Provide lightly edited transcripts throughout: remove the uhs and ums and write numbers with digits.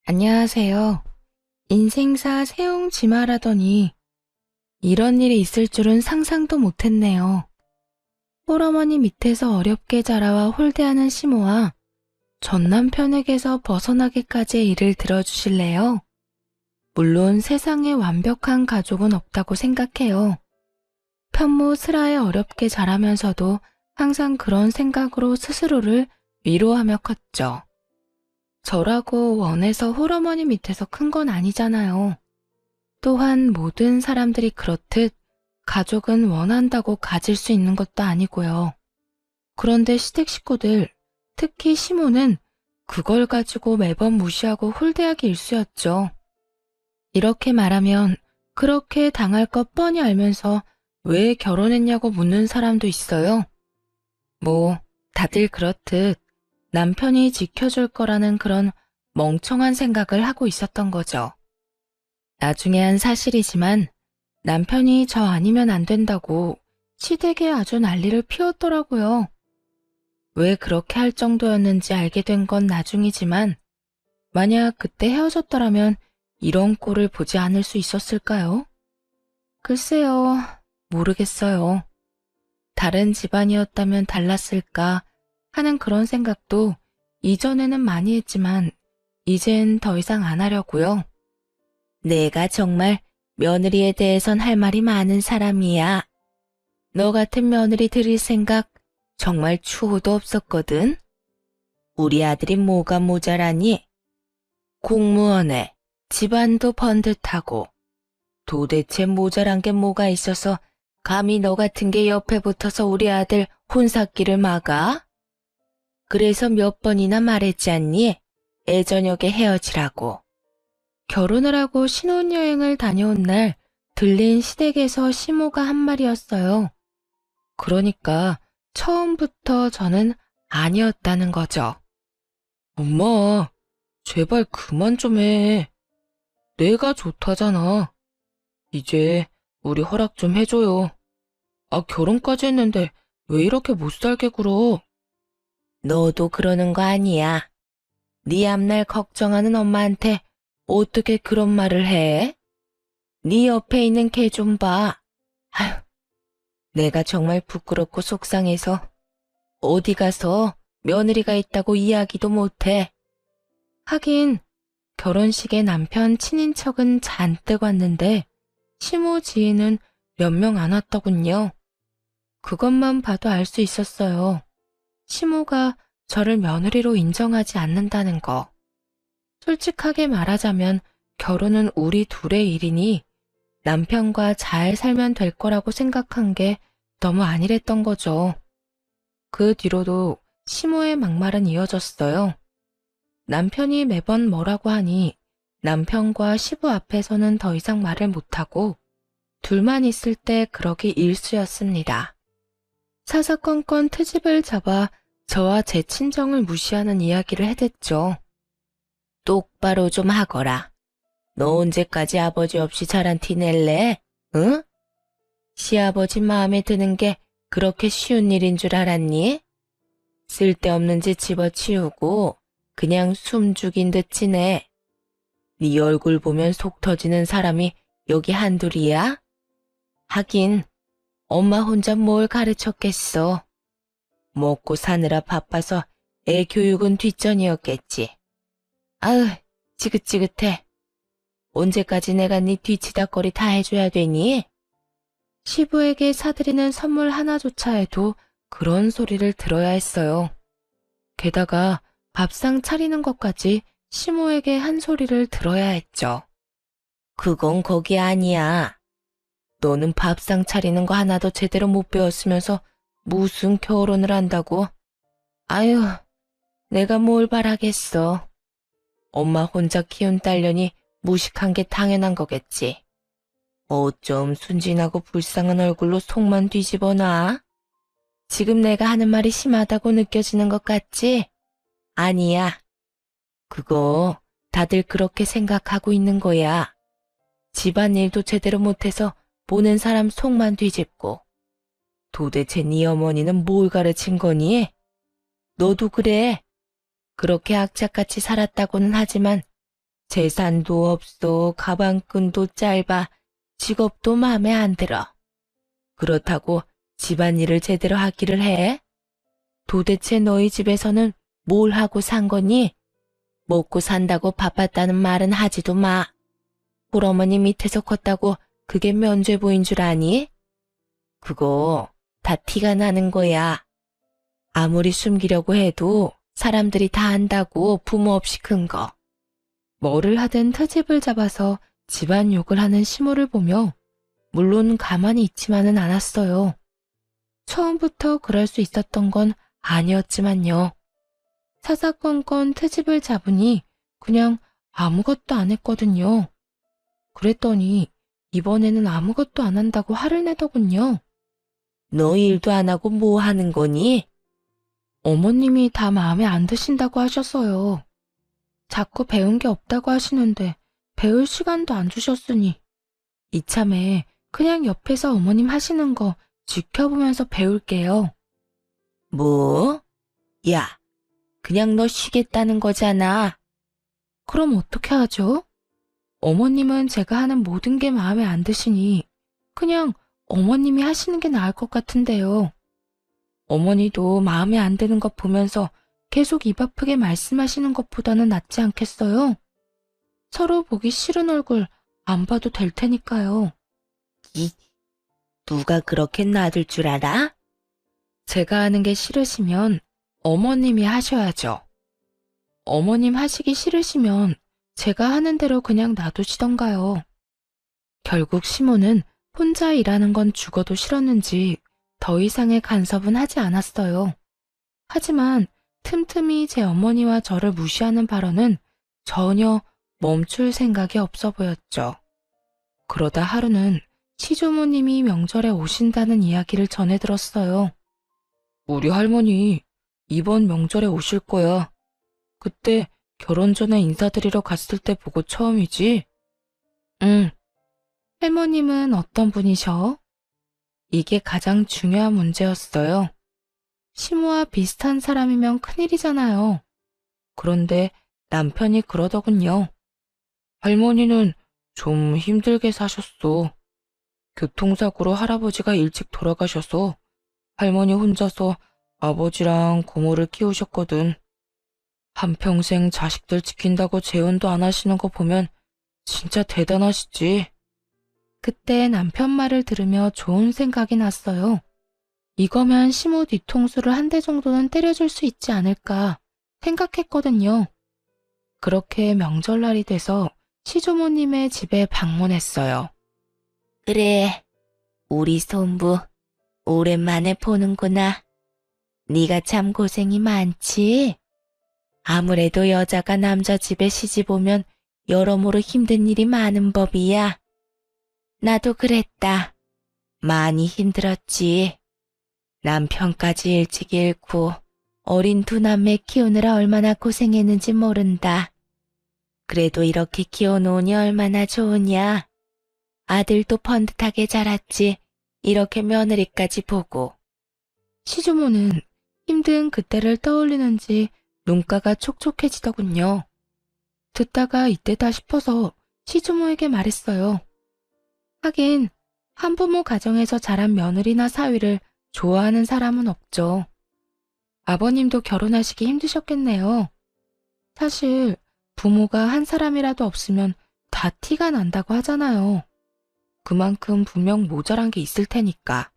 안녕하세요. 인생사 세옹지마라더니 이런 일이 있을 줄은 상상도 못했네요. 홀어머니 밑에서 어렵게 자라와 홀대하는 시모와 전 남편에게서 벗어나기까지의 일을 들어주실래요? 물론 세상에 완벽한 가족은 없다고 생각해요. 편모 슬아에 어렵게 자라면서도 항상 그런 생각으로 스스로를 위로하며 컸죠. 저라고 원해서 홀어머니 밑에서 큰 건 아니잖아요. 또한 모든 사람들이 그렇듯 가족은 원한다고 가질 수 있는 것도 아니고요. 그런데 시댁 식구들, 특히 시모는 그걸 가지고 매번 무시하고 홀대하기 일쑤였죠. 이렇게 말하면 그렇게 당할 것 뻔히 알면서 왜 결혼했냐고 묻는 사람도 있어요. 뭐 다들 그렇듯 남편이 지켜줄 거라는 그런 멍청한 생각을 하고 있었던 거죠. 나중에 한 사실이지만 남편이 저 아니면 안 된다고 시댁에 아주 난리를 피웠더라고요. 왜 그렇게 할 정도였는지 알게 된 건 나중이지만 만약 그때 헤어졌더라면 이런 꼴을 보지 않을 수 있었을까요? 글쎄요, 모르겠어요. 다른 집안이었다면 달랐을까 하는 그런 생각도 이전에는 많이 했지만 이젠 더 이상 안 하려고요. 내가 정말 며느리에 대해선 할 말이 많은 사람이야. 너 같은 며느리 들일 생각 정말 추호도 없었거든. 우리 아들이 뭐가 모자라니? 공무원에 집안도 번듯하고 도대체 모자란 게 뭐가 있어서 감히 너 같은 게 옆에 붙어서 우리 아들 혼삭기를 막아? 그래서 몇 번이나 말했지 않니? 애저녁에 헤어지라고. 결혼을 하고 신혼여행을 다녀온 날 들린 시댁에서 시모가 한 말이었어요. 그러니까 처음부터 저는 아니었다는 거죠. 엄마, 제발 그만 좀 해. 내가 좋다잖아. 이제 우리 허락 좀 해줘요. 아, 결혼까지 했는데 왜 이렇게 못 살게 굴어? 너도 그러는 거 아니야. 네 앞날 걱정하는 엄마한테 어떻게 그런 말을 해? 네 옆에 있는 걔 좀 봐. 아휴, 내가 정말 부끄럽고 속상해서 어디 가서 며느리가 있다고 이야기도 못해. 하긴 결혼식에 남편 친인척은 잔뜩 왔는데 시모 지인은 몇 명 안 왔더군요. 그것만 봐도 알 수 있었어요. 시모가 저를 며느리로 인정하지 않는다는 거. 솔직하게 말하자면 결혼은 우리 둘의 일이니 남편과 잘 살면 될 거라고 생각한 게 너무 안일했던 거죠. 그 뒤로도 시모의 막말은 이어졌어요. 남편이 매번 뭐라고 하니 남편과 시부 앞에서는 더 이상 말을 못하고 둘만 있을 때 그러기 일쑤였습니다. 사사건건 트집을 잡아 저와 제 친정을 무시하는 이야기를 해댔죠. 똑바로 좀 하거라. 너 언제까지 아버지 없이 자란 티 낼래? 응? 시아버지 마음에 드는 게 그렇게 쉬운 일인 줄 알았니? 쓸데없는 짓 집어치우고 그냥 숨 죽인 듯 지내. 네 얼굴 보면 속 터지는 사람이 여기 한둘이야? 하긴 엄마 혼자 뭘 가르쳤겠어. 먹고 사느라 바빠서 애 교육은 뒷전이었겠지. 아으, 지긋지긋해. 언제까지 내가 네 뒤치다거리 다 해줘야 되니? 시부에게 사드리는 선물 하나조차 해도 그런 소리를 들어야 했어요. 게다가 밥상 차리는 것까지 시모에게 한 소리를 들어야 했죠. 그건 거기 아니야. 너는 밥상 차리는 거 하나도 제대로 못 배웠으면서 무슨 결혼을 한다고? 아유, 내가 뭘 바라겠어. 엄마 혼자 키운 딸려니 무식한 게 당연한 거겠지. 어쩜 순진하고 불쌍한 얼굴로 속만 뒤집어 놔? 지금 내가 하는 말이 심하다고 느껴지는 것 같지? 아니야. 그거 다들 그렇게 생각하고 있는 거야. 집안일도 제대로 못해서 보는 사람 속만 뒤집고. 도대체 네 어머니는 뭘 가르친 거니? 너도 그래. 그렇게 악착같이 살았다고는 하지만 재산도 없어, 가방끈도 짧아, 직업도 마음에 안 들어. 그렇다고 집안일을 제대로 하기를 해? 도대체 너희 집에서는 뭘 하고 산 거니? 먹고 산다고 바빴다는 말은 하지도 마. 홀어머니 밑에서 컸다고 그게 면죄부인 줄 아니? 그거 다 티가 나는 거야. 아무리 숨기려고 해도 사람들이 다 안다고, 부모 없이 큰 거. 뭐를 하든 트집을 잡아서 집안 욕을 하는 시모를 보며 물론 가만히 있지만은 않았어요. 처음부터 그럴 수 있었던 건 아니었지만요. 사사건건 트집을 잡으니 그냥 아무것도 안 했거든요. 그랬더니 이번에는 아무것도 안 한다고 화를 내더군요. 너 일도 안 하고 뭐 하는 거니? 어머님이 다 마음에 안 드신다고 하셔서요. 자꾸 배운 게 없다고 하시는데 배울 시간도 안 주셨으니 이참에 그냥 옆에서 어머님 하시는 거 지켜보면서 배울게요. 뭐? 야, 그냥 너 쉬겠다는 거잖아. 그럼 어떻게 하죠? 어머님은 제가 하는 모든 게 마음에 안 드시니 그냥 어머님이 하시는 게 나을 것 같은데요. 어머니도 마음에 안 드는 것 보면서 계속 입 아프게 말씀하시는 것보다는 낫지 않겠어요? 서로 보기 싫은 얼굴 안 봐도 될 테니까요. 누가 그렇게 놔둘 줄 알아? 제가 하는 게 싫으시면 어머님이 하셔야죠. 어머님 하시기 싫으시면 제가 하는 대로 그냥 놔두시던가요. 결국 시모는 혼자 일하는 건 죽어도 싫었는지 더 이상의 간섭은 하지 않았어요. 하지만 틈틈이 제 어머니와 저를 무시하는 발언은 전혀 멈출 생각이 없어 보였죠. 그러다 하루는 시조모님이 명절에 오신다는 이야기를 전해 들었어요. 우리 할머니 이번 명절에 오실 거야. 그때 결혼 전에 인사드리러 갔을 때 보고 처음이지? 응. 할머님은 어떤 분이셔? 이게 가장 중요한 문제였어요. 시모와 비슷한 사람이면 큰일이잖아요. 그런데 남편이 그러더군요. 할머니는 좀 힘들게 사셨어. 교통사고로 할아버지가 일찍 돌아가셔서 할머니 혼자서 아버지랑 고모를 키우셨거든. 한평생 자식들 지킨다고 재혼도 안 하시는 거 보면 진짜 대단하시지. 그때 남편 말을 들으며 좋은 생각이 났어요. 이거면 시모 뒤통수를 한 대 정도는 때려줄 수 있지 않을까 생각했거든요. 그렇게 명절날이 돼서 시조모님의 집에 방문했어요. 그래, 우리 손부 오랜만에 보는구나. 네가 참 고생이 많지? 아무래도 여자가 남자 집에 시집 오면 여러모로 힘든 일이 많은 법이야. 나도 그랬다. 많이 힘들었지. 남편까지 일찍 잃고 어린 두 남매 키우느라 얼마나 고생했는지 모른다. 그래도 이렇게 키워놓으니 얼마나 좋으냐. 아들도 번듯하게 자랐지. 이렇게 며느리까지 보고. 시주모는 힘든 그때를 떠올리는지 눈가가 촉촉해지더군요. 듣다가 이때다 싶어서 시주모에게 말했어요. 하긴 한부모 가정에서 자란 며느리나 사위를 좋아하는 사람은 없죠. 아버님도 결혼하시기 힘드셨겠네요. 사실 부모가 한 사람이라도 없으면 다 티가 난다고 하잖아요. 그만큼 분명 모자란 게 있을 테니까.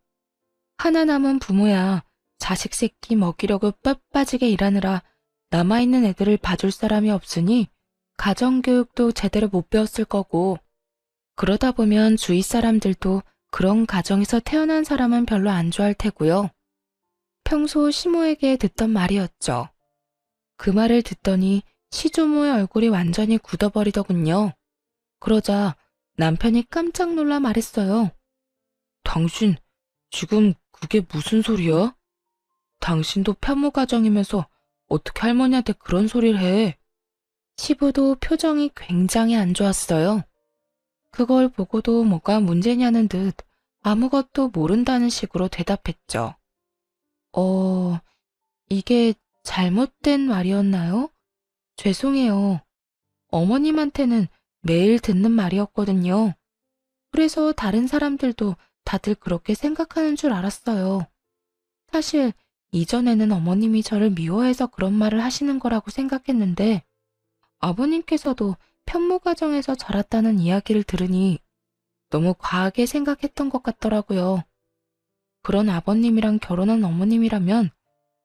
하나 남은 부모야 자식 새끼 먹이려고 뼈 빠지게 일하느라 남아있는 애들을 봐줄 사람이 없으니 가정교육도 제대로 못 배웠을 거고, 그러다 보면 주위 사람들도 그런 가정에서 태어난 사람은 별로 안 좋아할 테고요. 평소 시모에게 듣던 말이었죠. 그 말을 듣더니 시조모의 얼굴이 완전히 굳어버리더군요. 그러자 남편이 깜짝 놀라 말했어요. 당신 지금 그게 무슨 소리야? 당신도 편모 가정이면서 어떻게 할머니한테 그런 소리를 해? 시부도 표정이 굉장히 안 좋았어요. 그걸 보고도 뭐가 문제냐는 듯 아무것도 모른다는 식으로 대답했죠. 이게 잘못된 말이었나요? 죄송해요. 어머님한테는 매일 듣는 말이었거든요. 그래서 다른 사람들도 다들 그렇게 생각하는 줄 알았어요. 사실 이전에는 어머님이 저를 미워해서 그런 말을 하시는 거라고 생각했는데 아버님께서도 편모가정에서 자랐다는 이야기를 들으니 너무 과하게 생각했던 것 같더라고요. 그런 아버님이랑 결혼한 어머님이라면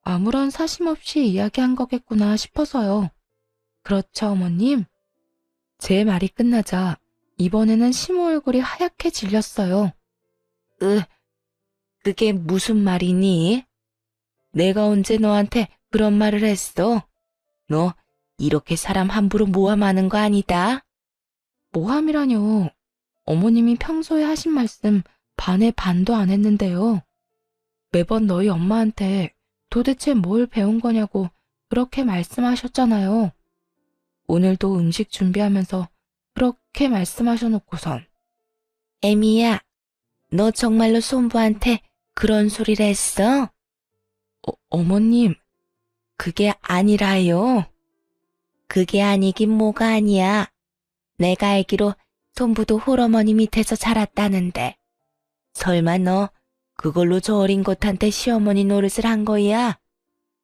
아무런 사심 없이 이야기한 거겠구나 싶어서요. 그렇죠, 어머님? 제 말이 끝나자 이번에는 시모 얼굴이 하얗게 질렸어요. 그게 무슨 말이니? 내가 언제 너한테 그런 말을 했어? 너 이렇게 사람 함부로 모함하는 거 아니다? 모함이라뇨. 어머님이 평소에 하신 말씀 반에 반도 안 했는데요. 매번 너희 엄마한테 도대체 뭘 배운 거냐고 그렇게 말씀하셨잖아요. 오늘도 음식 준비하면서 그렇게 말씀하셔놓고선. 에미야, 너 정말로 손부한테 그런 소리를 했어? 어머님, 그게 아니라요. 그게 아니긴 뭐가 아니야. 내가 알기로 손부도 홀어머니 밑에서 자랐다는데. 설마 너 그걸로 저 어린 것한테 시어머니 노릇을 한 거야?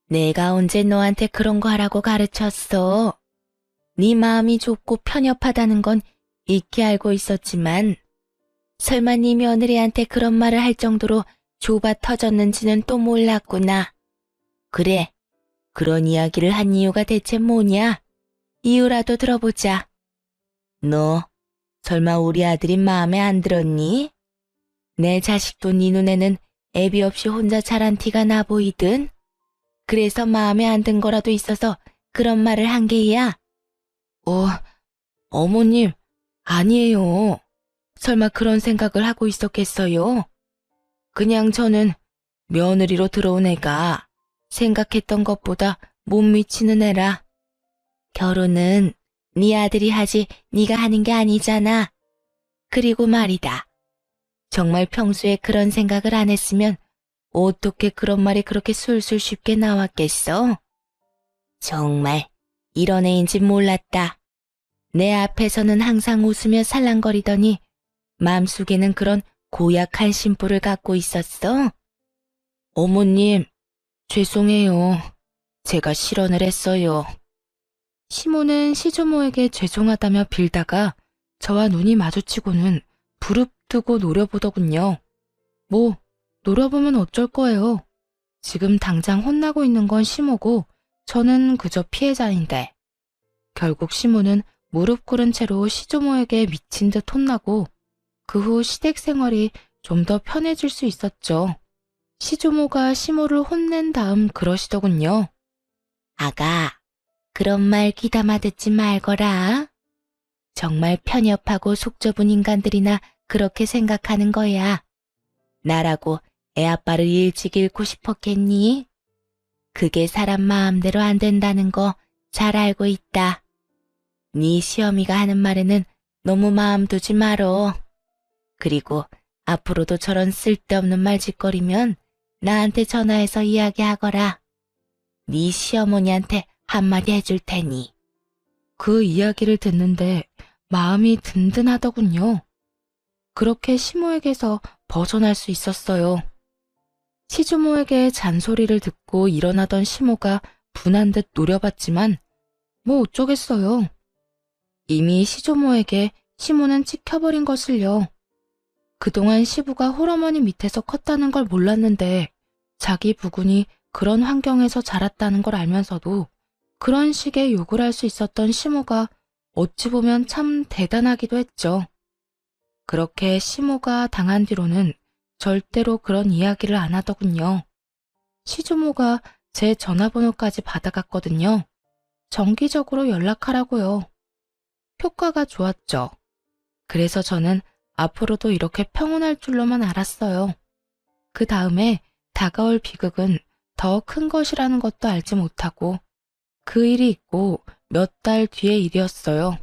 내가 언제 너한테 그런 거 하라고 가르쳤어? 네 마음이 좁고 편협하다는 건 익히 알고 있었지만 설마 네 며느리한테 그런 말을 할 정도로 좁아 터졌는지는 또 몰랐구나. 그래, 그런 이야기를 한 이유가 대체 뭐냐? 이유라도 들어보자. 너 설마 우리 아들이 마음에 안 들었니? 내 자식도 네 눈에는 애비 없이 혼자 자란 티가 나 보이든? 그래서 마음에 안 든 거라도 있어서 그런 말을 한 게야? 어머님, 아니에요. 설마 그런 생각을 하고 있었겠어요? 그냥 저는 며느리로 들어온 애가 생각했던 것보다 못 미치는 애라. 결혼은 네 아들이 하지 네가 하는 게 아니잖아. 그리고 말이다. 정말 평소에 그런 생각을 안 했으면 어떻게 그런 말이 그렇게 술술 쉽게 나왔겠어? 정말 이런 애인지 몰랐다. 내 앞에서는 항상 웃으며 살랑거리더니 마음속에는 그런 고약한 심보를 갖고 있었어? 어머님, 죄송해요. 제가 실언을 했어요. 시모는 시조모에게 죄송하다며 빌다가 저와 눈이 마주치고는 부릅뜨고 노려보더군요. 뭐, 노려보면 어쩔 거예요. 지금 당장 혼나고 있는 건 시모고 저는 그저 피해자인데. 결국 시모는 무릎 꿇은 채로 시조모에게 미친 듯 혼나고 그 후 시댁 생활이 좀 더 편해질 수 있었죠. 시조모가 시모를 혼낸 다음 그러시더군요. 아가, 그런 말 귀담아 듣지 말거라. 정말 편협하고 속 좁은 인간들이나 그렇게 생각하는 거야. 나라고 애 아빠를 일찍 잃고 싶었겠니? 그게 사람 마음대로 안 된다는 거 잘 알고 있다. 네 시어미가 하는 말에는 너무 마음 두지 말어. 그리고 앞으로도 저런 쓸데없는 말 짓거리면 나한테 전화해서 이야기하거라. 네 시어머니한테 한마디 해줄 테니. 그 이야기를 듣는데 마음이 든든하더군요. 그렇게 시모에게서 벗어날 수 있었어요. 시주모에게 잔소리를 듣고 일어나던 시모가 분한 듯 노려봤지만 뭐 어쩌겠어요. 이미 시조모에게 시모는 찍혀버린 것을요. 그동안 시부가 홀어머니 밑에서 컸다는 걸 몰랐는데 자기 부군이 그런 환경에서 자랐다는 걸 알면서도 그런 식의 욕을 할 수 있었던 시모가 어찌 보면 참 대단하기도 했죠. 그렇게 시모가 당한 뒤로는 절대로 그런 이야기를 안 하더군요. 시조모가 제 전화번호까지 받아갔거든요. 정기적으로 연락하라고요. 효과가 좋았죠. 그래서 저는 앞으로도 이렇게 평온할 줄로만 알았어요. 그 다음에 다가올 비극은 더 큰 것이라는 것도 알지 못하고 그 일이 있고 몇 달 뒤의 일이었어요.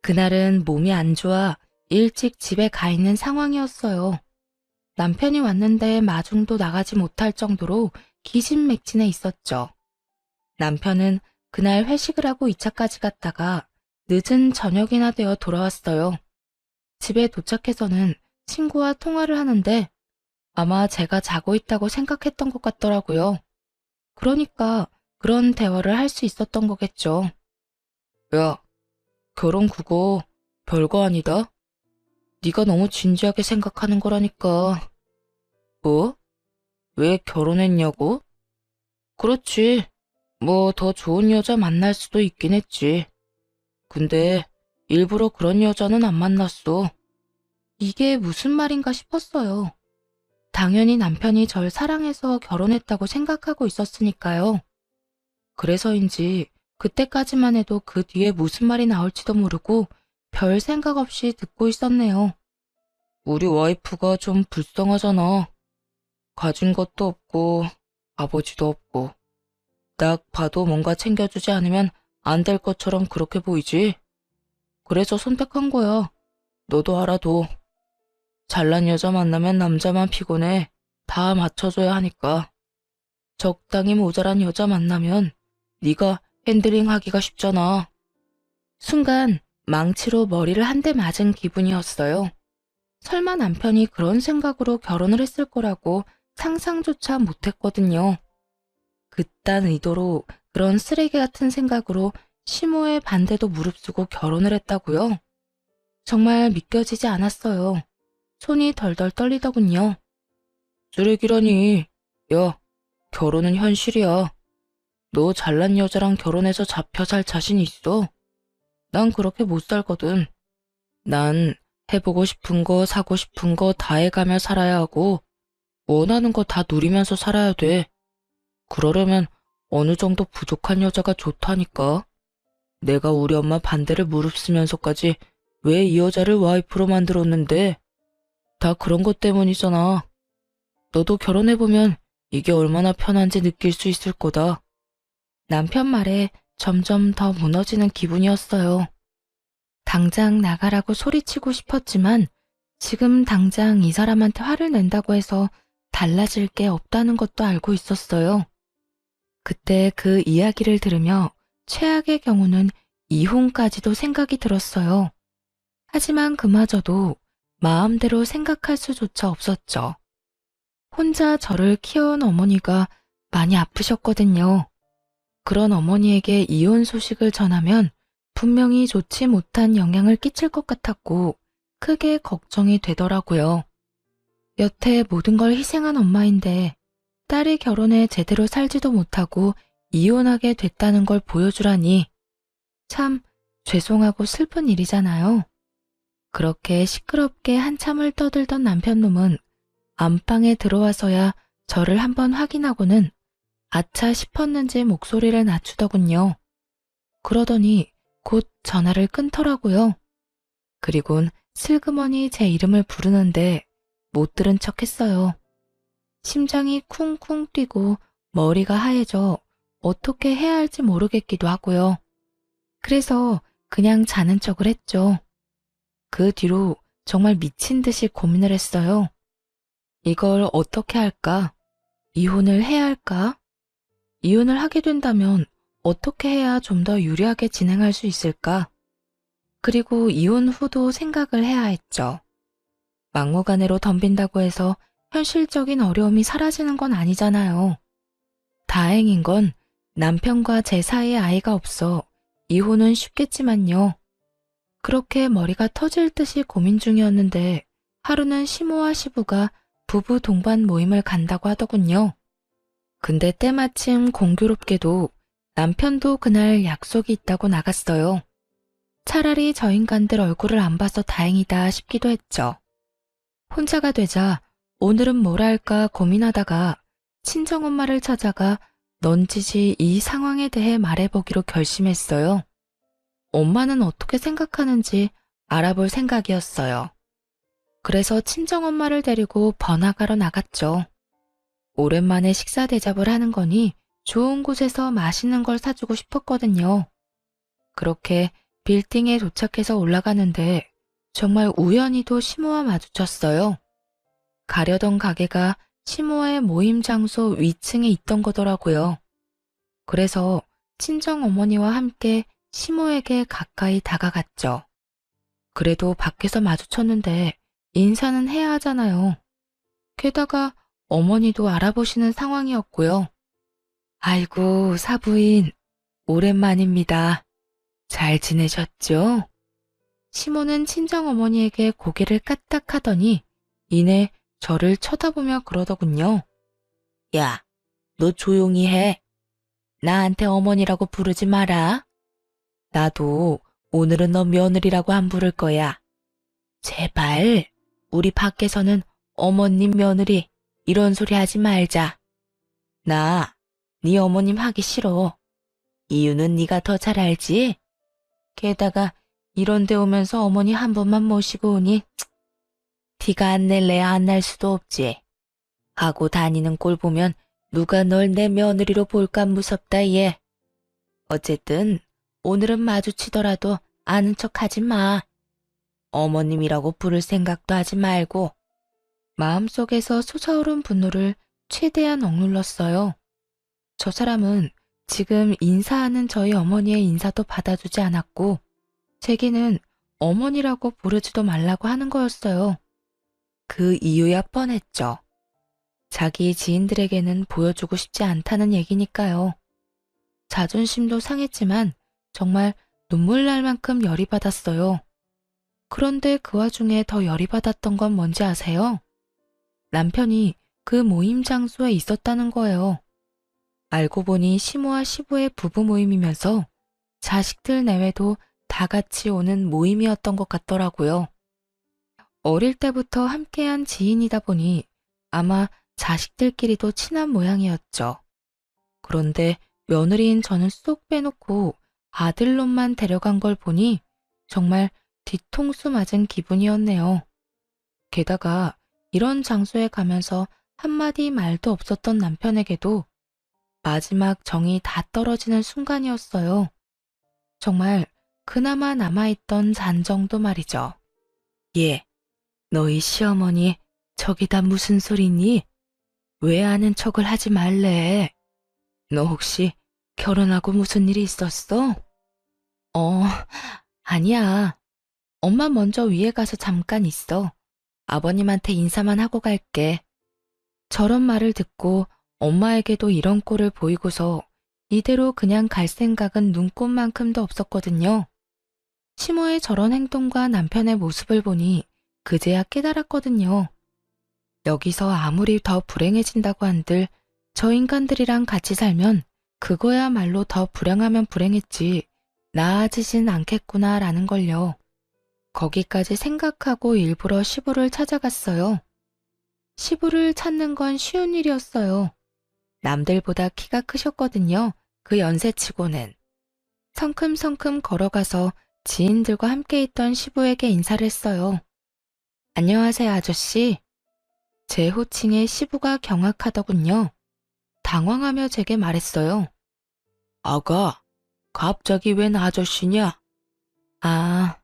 그날은 몸이 안 좋아 일찍 집에 가 있는 상황이었어요. 남편이 왔는데 마중도 나가지 못할 정도로 기진맥진해 있었죠. 남편은 그날 회식을 하고 2차까지 갔다가 늦은 저녁이나 되어 돌아왔어요. 집에 도착해서는 친구와 통화를 하는데 아마 제가 자고 있다고 생각했던 것 같더라고요. 그러니까 그런 대화를 할 수 있었던 거겠죠. 야, 결혼 그거 별거 아니다. 네가 너무 진지하게 생각하는 거라니까. 뭐? 왜 결혼했냐고? 그렇지. 뭐 더 좋은 여자 만날 수도 있긴 했지. 근데 일부러 그런 여자는 안 만났어. 이게 무슨 말인가 싶었어요. 당연히 남편이 절 사랑해서 결혼했다고 생각하고 있었으니까요. 그래서인지 그때까지만 해도 그 뒤에 무슨 말이 나올지도 모르고 별 생각 없이 듣고 있었네요. 우리 와이프가 좀 불쌍하잖아. 가진 것도 없고 아버지도 없고 딱 봐도 뭔가 챙겨주지 않으면 안 될 것처럼 그렇게 보이지. 그래서 선택한 거야. 너도 알아도. 잘난 여자 만나면 남자만 피곤해. 다 맞춰줘야 하니까. 적당히 모자란 여자 만나면 네가 핸들링하기가 쉽잖아. 순간 망치로 머리를 한 대 맞은 기분이었어요. 설마 남편이 그런 생각으로 결혼을 했을 거라고 상상조차 못했거든요. 그딴 의도로 그런 쓰레기 같은 생각으로 시모의 반대도 무릅쓰고 결혼을 했다고요? 정말 믿겨지지 않았어요. 손이 덜덜 떨리더군요. 쓰레기라니. 야, 결혼은 현실이야. 너 잘난 여자랑 결혼해서 잡혀 살 자신 있어? 난 그렇게 못 살거든. 난 해보고 싶은 거, 사고 싶은 거 다 해가며 살아야 하고, 원하는 거 다 누리면서 살아야 돼. 그러려면 어느 정도 부족한 여자가 좋다니까. 내가 우리 엄마 반대를 무릅쓰면서까지 왜 이 여자를 와이프로 만들었는데? 다 그런 것 때문이잖아. 너도 결혼해보면 이게 얼마나 편한지 느낄 수 있을 거다. 남편 말에 점점 더 무너지는 기분이었어요. 당장 나가라고 소리치고 싶었지만 지금 당장 이 사람한테 화를 낸다고 해서 달라질 게 없다는 것도 알고 있었어요. 그때 그 이야기를 들으며 최악의 경우는 이혼까지도 생각이 들었어요. 하지만 그마저도 마음대로 생각할 수조차 없었죠. 혼자 저를 키워온 어머니가 많이 아프셨거든요. 그런 어머니에게 이혼 소식을 전하면 분명히 좋지 못한 영향을 끼칠 것 같았고 크게 걱정이 되더라고요. 여태 모든 걸 희생한 엄마인데 딸이 결혼해 제대로 살지도 못하고 이혼하게 됐다는 걸 보여주라니 참 죄송하고 슬픈 일이잖아요. 그렇게 시끄럽게 한참을 떠들던 남편놈은 안방에 들어와서야 저를 한번 확인하고는 아차 싶었는지 목소리를 낮추더군요. 그러더니 곧 전화를 끊더라고요. 그리곤 슬그머니 제 이름을 부르는데 못 들은 척 했어요. 심장이 쿵쿵 뛰고 머리가 하얘져 어떻게 해야 할지 모르겠기도 하고요. 그래서 그냥 자는 척을 했죠. 그 뒤로 정말 미친 듯이 고민을 했어요. 이걸 어떻게 할까? 이혼을 해야 할까? 이혼을 하게 된다면 어떻게 해야 좀 더 유리하게 진행할 수 있을까? 그리고 이혼 후도 생각을 해야 했죠. 막무가내로 덤빈다고 해서 현실적인 어려움이 사라지는 건 아니잖아요. 다행인 건 남편과 제 사이에 아이가 없어 이혼은 쉽겠지만요. 그렇게 머리가 터질 듯이 고민 중이었는데 하루는 시모와 시부가 부부 동반 모임을 간다고 하더군요. 근데 때마침 공교롭게도 남편도 그날 약속이 있다고 나갔어요. 차라리 저 인간들 얼굴을 안 봐서 다행이다 싶기도 했죠. 혼자가 되자 오늘은 뭘 할까 고민하다가 친정엄마를 찾아가 넌지시 이 상황에 대해 말해보기로 결심했어요. 엄마는 어떻게 생각하는지 알아볼 생각이었어요. 그래서 친정엄마를 데리고 번화가로 나갔죠. 오랜만에 식사 대접을 하는 거니 좋은 곳에서 맛있는 걸 사주고 싶었거든요. 그렇게 빌딩에 도착해서 올라가는데 정말 우연히도 시모와 마주쳤어요. 가려던 가게가 시모의 모임 장소 위층에 있던 거더라고요. 그래서 친정 어머니와 함께 시모에게 가까이 다가갔죠. 그래도 밖에서 마주쳤는데 인사는 해야 하잖아요. 게다가 어머니도 알아보시는 상황이었고요. 아이고, 사부인, 오랜만입니다. 잘 지내셨죠? 시모는 친정어머니에게 고개를 까딱하더니 이내 저를 쳐다보며 그러더군요. 야, 너 조용히 해. 나한테 어머니라고 부르지 마라. 나도 오늘은 너 며느리라고 안 부를 거야. 제발 우리 밖에서는 어머님 며느리 이런 소리 하지 말자. 나 네 어머님 하기 싫어. 이유는 네가 더 잘 알지? 게다가 이런 데 오면서 어머니 한 번만 모시고 오니 티가 안 낼래야 안 날 수도 없지. 하고 다니는 꼴 보면 누가 널 내 며느리로 볼까 무섭다 얘. 어쨌든 오늘은 마주치더라도 아는 척 하지 마. 어머님이라고 부를 생각도 하지 말고. 마음속에서 솟아오른 분노를 최대한 억눌렀어요. 저 사람은 지금 인사하는 저희 어머니의 인사도 받아주지 않았고 제게는 어머니라고 부르지도 말라고 하는 거였어요. 그 이유야 뻔했죠. 자기 지인들에게는 보여주고 싶지 않다는 얘기니까요. 자존심도 상했지만 정말 눈물 날 만큼 열이 받았어요. 그런데 그 와중에 더 열이 받았던 건 뭔지 아세요? 남편이 그 모임 장소에 있었다는 거예요. 알고 보니 시모와 시부의 부부 모임이면서 자식들 내외도 다 같이 오는 모임이었던 것 같더라고요. 어릴 때부터 함께한 지인이다 보니 아마 자식들끼리도 친한 모양이었죠. 그런데 며느리인 저는 쏙 빼놓고 아들놈만 데려간 걸 보니 정말 뒤통수 맞은 기분이었네요. 게다가 이런 장소에 가면서 한마디 말도 없었던 남편에게도 마지막 정이 다 떨어지는 순간이었어요. 정말 그나마 남아있던 잔정도 말이죠. 예, 너희 시어머니 저기다 무슨 소리니? 왜 아는 척을 하지 말래? 너 혹시 결혼하고 무슨 일이 있었어? 아니야. 엄마 먼저 위에 가서 잠깐 있어. 아버님한테 인사만 하고 갈게. 저런 말을 듣고 엄마에게도 이런 꼴을 보이고서 이대로 그냥 갈 생각은 눈꼽만큼도 없었거든요. 시모의 저런 행동과 남편의 모습을 보니 그제야 깨달았거든요. 여기서 아무리 더 불행해진다고 한들 저 인간들이랑 같이 살면 그거야말로 더 불행하면 불행했지 나아지진 않겠구나라는 걸요. 거기까지 생각하고 일부러 시부를 찾아갔어요. 시부를 찾는 건 쉬운 일이었어요. 남들보다 키가 크셨거든요. 그 연세치고는. 성큼성큼 걸어가서 지인들과 함께 있던 시부에게 인사를 했어요. 안녕하세요, 아저씨. 제 호칭에 시부가 경악하더군요. 당황하며 제게 말했어요. 아가, 갑자기 웬 아저씨냐? 아,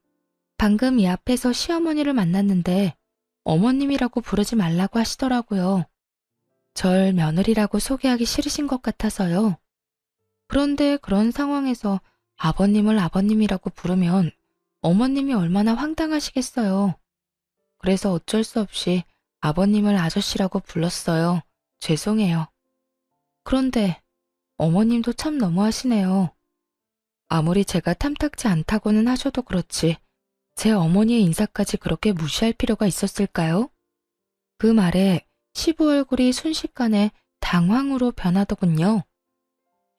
방금 이 앞에서 시어머니를 만났는데 어머님이라고 부르지 말라고 하시더라고요. 절 며느리라고 소개하기 싫으신 것 같아서요. 그런데 그런 상황에서 아버님을 아버님이라고 부르면 어머님이 얼마나 황당하시겠어요. 그래서 어쩔 수 없이 아버님을 아저씨라고 불렀어요. 죄송해요. 그런데 어머님도 참 너무하시네요. 아무리 제가 탐탁지 않다고는 하셔도 그렇지 제 어머니의 인사까지 그렇게 무시할 필요가 있었을까요? 그 말에 시부 얼굴이 순식간에 당황으로 변하더군요.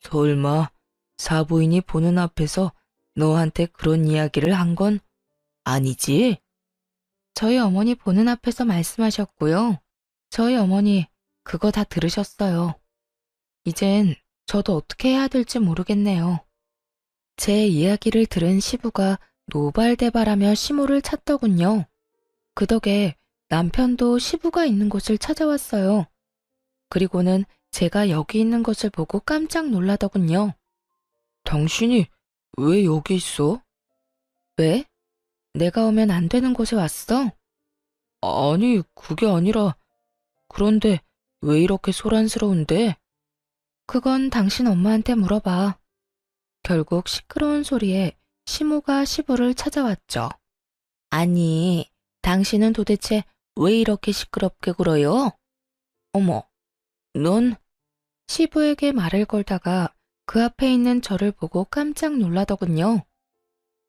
설마 사부인이 보는 앞에서 너한테 그런 이야기를 한 건 아니지? 저희 어머니 보는 앞에서 말씀하셨고요. 저희 어머니 그거 다 들으셨어요. 이젠 저도 어떻게 해야 될지 모르겠네요. 제 이야기를 들은 시부가 노발대발하며 시모를 찾더군요. 그 덕에 남편도 시부가 있는 곳을 찾아왔어요. 그리고는 제가 여기 있는 것을 보고 깜짝 놀라더군요. 당신이 왜 여기 있어? 왜? 내가 오면 안 되는 곳에 왔어? 아니, 그게 아니라 그런데 왜 이렇게 소란스러운데? 그건 당신 엄마한테 물어봐. 결국 시끄러운 소리에 시모가 시부를 찾아왔죠. 아니, 당신은 도대체 왜 이렇게 시끄럽게 굴어요? 어머, 넌? 시부에게 말을 걸다가 그 앞에 있는 저를 보고 깜짝 놀라더군요.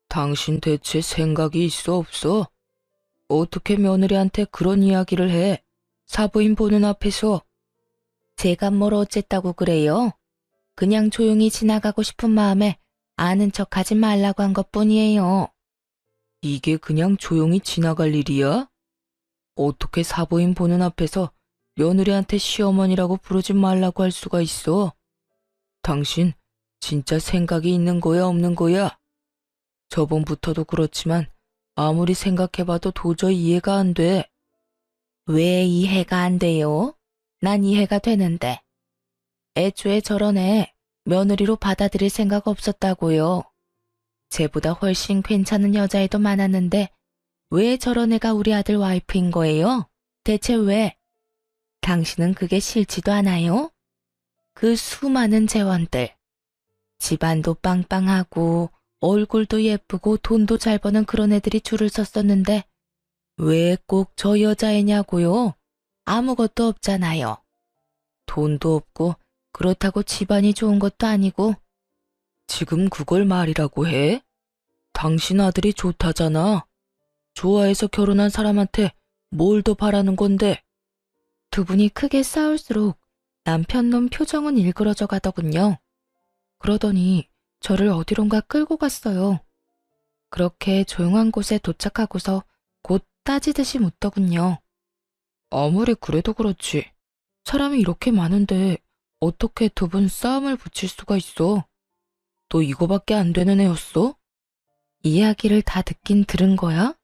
당신 대체 생각이 있어 없어? 어떻게 며느리한테 그런 이야기를 해? 사부인 보는 앞에서. 제가 뭘 어쨌다고 그래요? 그냥 조용히 지나가고 싶은 마음에 아는 척하지 말라고 한 것뿐이에요. 이게 그냥 조용히 지나갈 일이야? 어떻게 사부인 보는 앞에서 며느리한테 시어머니라고 부르지 말라고 할 수가 있어? 당신 진짜 생각이 있는 거야 없는 거야? 저번부터도 그렇지만 아무리 생각해봐도 도저히 이해가 안 돼. 왜 이해가 안 돼요? 난 이해가 되는데. 애초에 저런 애 며느리로 받아들일 생각 없었다고요. 쟤보다 훨씬 괜찮은 여자애도 많았는데 왜 저런 애가 우리 아들 와이프인 거예요? 대체 왜? 당신은 그게 싫지도 않아요? 그 수많은 재원들. 집안도 빵빵하고 얼굴도 예쁘고 돈도 잘 버는 그런 애들이 줄을 섰었는데 왜 꼭 저 여자애냐고요? 아무것도 없잖아요. 돈도 없고 그렇다고 집안이 좋은 것도 아니고. 지금 그걸 말이라고 해? 당신 아들이 좋다잖아. 좋아해서 결혼한 사람한테 뭘 더 바라는 건데. 두 분이 크게 싸울수록 남편놈 표정은 일그러져 가더군요. 그러더니 저를 어디론가 끌고 갔어요. 그렇게 조용한 곳에 도착하고서 곧 따지듯이 묻더군요. 아무리 그래도 그렇지. 사람이 이렇게 많은데 어떻게 두 분 싸움을 붙일 수가 있어? 너 이거밖에 안 되는 애였어? 이야기를 다 듣긴 들은 거야?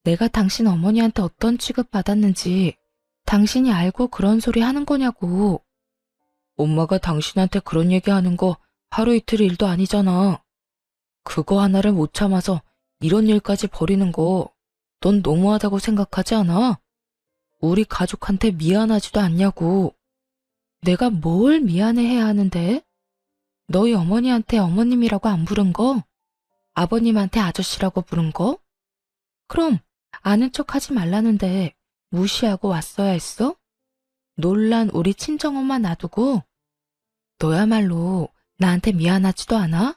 내가 당신 어머니한테 어떤 취급 받았는지 당신이 알고 그런 소리 하는 거냐고. 엄마가 당신한테 그런 얘기하는 거 하루 이틀 일도 아니잖아. 그거 하나를 못 참아서 이런 일까지 벌이는 거 넌 너무하다고 생각하지 않아? 우리 가족한테 미안하지도 않냐고. 내가 뭘 미안해해야 하는데? 너희 어머니한테 어머님이라고 안 부른 거? 아버님한테 아저씨라고 부른 거? 그럼 아는 척하지 말라는데 무시하고 왔어야 했어? 놀란 우리 친정엄마 놔두고? 너야말로 나한테 미안하지도 않아?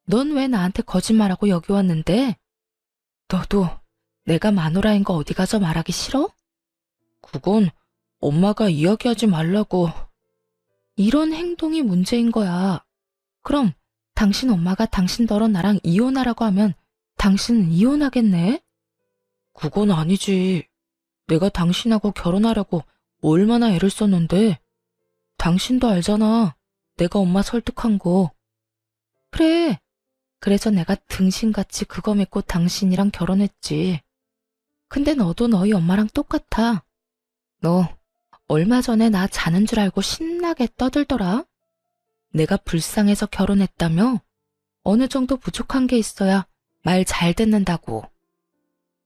넌 왜 나한테 거짓말하고 여기 왔는데? 너도 내가 마누라인 거 어디 가서 말하기 싫어? 그건 엄마가 이야기하지 말라고. 이런 행동이 문제인 거야. 그럼 당신 엄마가 당신더러 나랑 이혼하라고 하면 당신은 이혼하겠네? 그건 아니지. 내가 당신하고 결혼하려고 얼마나 애를 썼는데. 당신도 알잖아. 내가 엄마 설득한 거. 그래. 그래서 내가 등신같이 그거 믿고 당신이랑 결혼했지. 근데 너도 너희 엄마랑 똑같아. 너 얼마 전에 나 자는 줄 알고 신나게 떠들더라. 내가 불쌍해서 결혼했다며? 어느 정도 부족한 게 있어야 말 잘 듣는다고.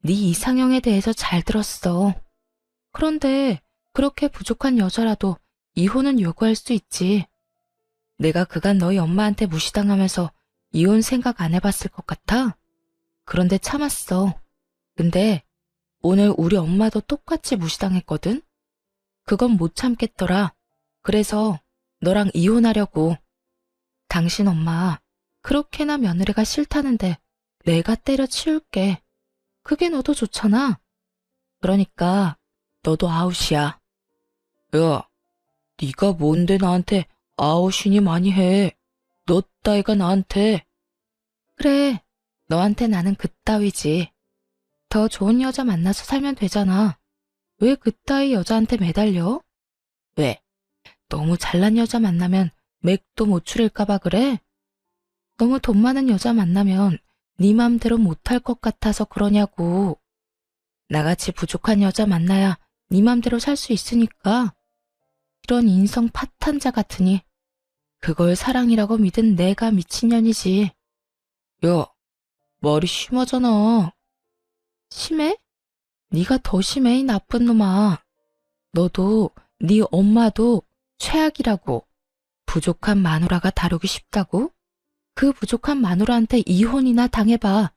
네 이상형에 대해서 잘 들었어. 그런데 그렇게 부족한 여자라도 이혼은 요구할 수 있지. 내가 그간 너희 엄마한테 무시당하면서 이혼 생각 안 해봤을 것 같아? 그런데 참았어. 근데 오늘 우리 엄마도 똑같이 무시당했거든? 그건 못 참겠더라. 그래서 너랑 이혼하려고. 당신 엄마 그렇게나 며느리가 싫다는데 내가 때려치울게. 그게 너도 좋잖아. 그러니까 너도 아웃이야. 야, 네가 뭔데 나한테 아웃이니 많이 해. 너 따위가 나한테. 그래, 너한테 나는 그따위지. 더 좋은 여자 만나서 살면 되잖아. 왜 그따위 여자한테 매달려? 왜? 너무 잘난 여자 만나면 맥도 못 추릴까봐 그래? 너무 돈 많은 여자 만나면 네 맘대로 못할 것 같아서 그러냐고. 나같이 부족한 여자 만나야 네 맘대로 살 수 있으니까. 이런 인성 파탄자 같으니 그걸 사랑이라고 믿은 내가 미친년이지. 야, 말이 심하잖아. 심해? 네가 더 심해, 이 나쁜 놈아. 너도 네 엄마도 최악이라고. 부족한 마누라가 다루기 쉽다고? 그 부족한 마누라한테 이혼이나 당해봐.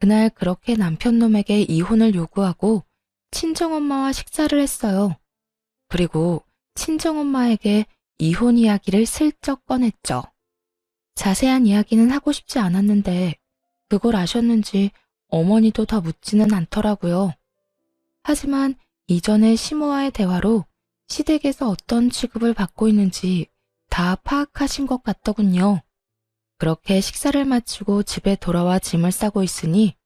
그날 그렇게 남편놈에게 이혼을 요구하고 친정엄마와 식사를 했어요. 그리고 친정엄마에게 이혼 이야기를 슬쩍 꺼냈죠. 자세한 이야기는 하고 싶지 않았는데 그걸 아셨는지 어머니도 더 묻지는 않더라고요. 하지만 이전에 시모와의 대화로 시댁에서 어떤 취급을 받고 있는지 다 파악하신 것 같더군요. 그렇게 식사를 마치고 집에 돌아와 짐을 싸고 있으니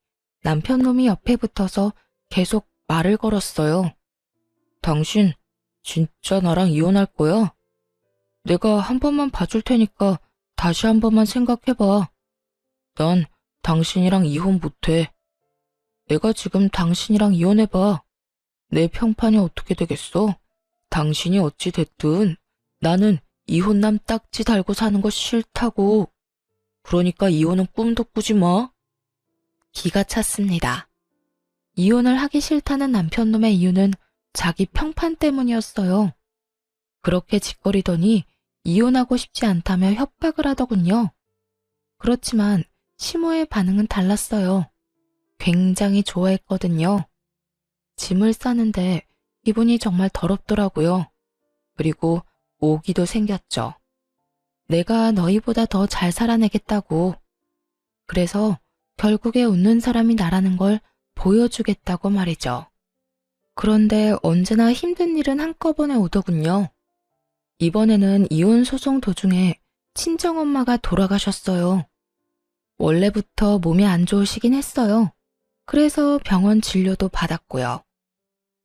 남편놈이 옆에 붙어서 계속 말을 걸었어요. 당신 진짜 나랑 이혼할 거야? 내가 한 번만 봐줄 테니까 다시 한 번만 생각해봐. 난 당신이랑 이혼 못해. 내가 지금 당신이랑 이혼해봐. 내 평판이 어떻게 되겠어? 당신이 어찌 됐든 나는 이혼남 딱지 달고 사는 거 싫다고. 그러니까 이혼은 꿈도 꾸지 마. 기가 찼습니다. 이혼을 하기 싫다는 남편놈의 이유는 자기 평판 때문이었어요. 그렇게 짓거리더니 이혼하고 싶지 않다며 협박을 하더군요. 그렇지만 시모의 반응은 달랐어요. 굉장히 좋아했거든요. 짐을 싸는데 기분이 정말 더럽더라고요. 그리고 오기도 생겼죠. 내가 너희보다 더 잘 살아내겠다고. 그래서 결국에 웃는 사람이 나라는 걸 보여주겠다고 말이죠. 그런데 언제나 힘든 일은 한꺼번에 오더군요. 이번에는 이혼 소송 도중에 친정엄마가 돌아가셨어요. 원래부터 몸이 안 좋으시긴 했어요. 그래서 병원 진료도 받았고요.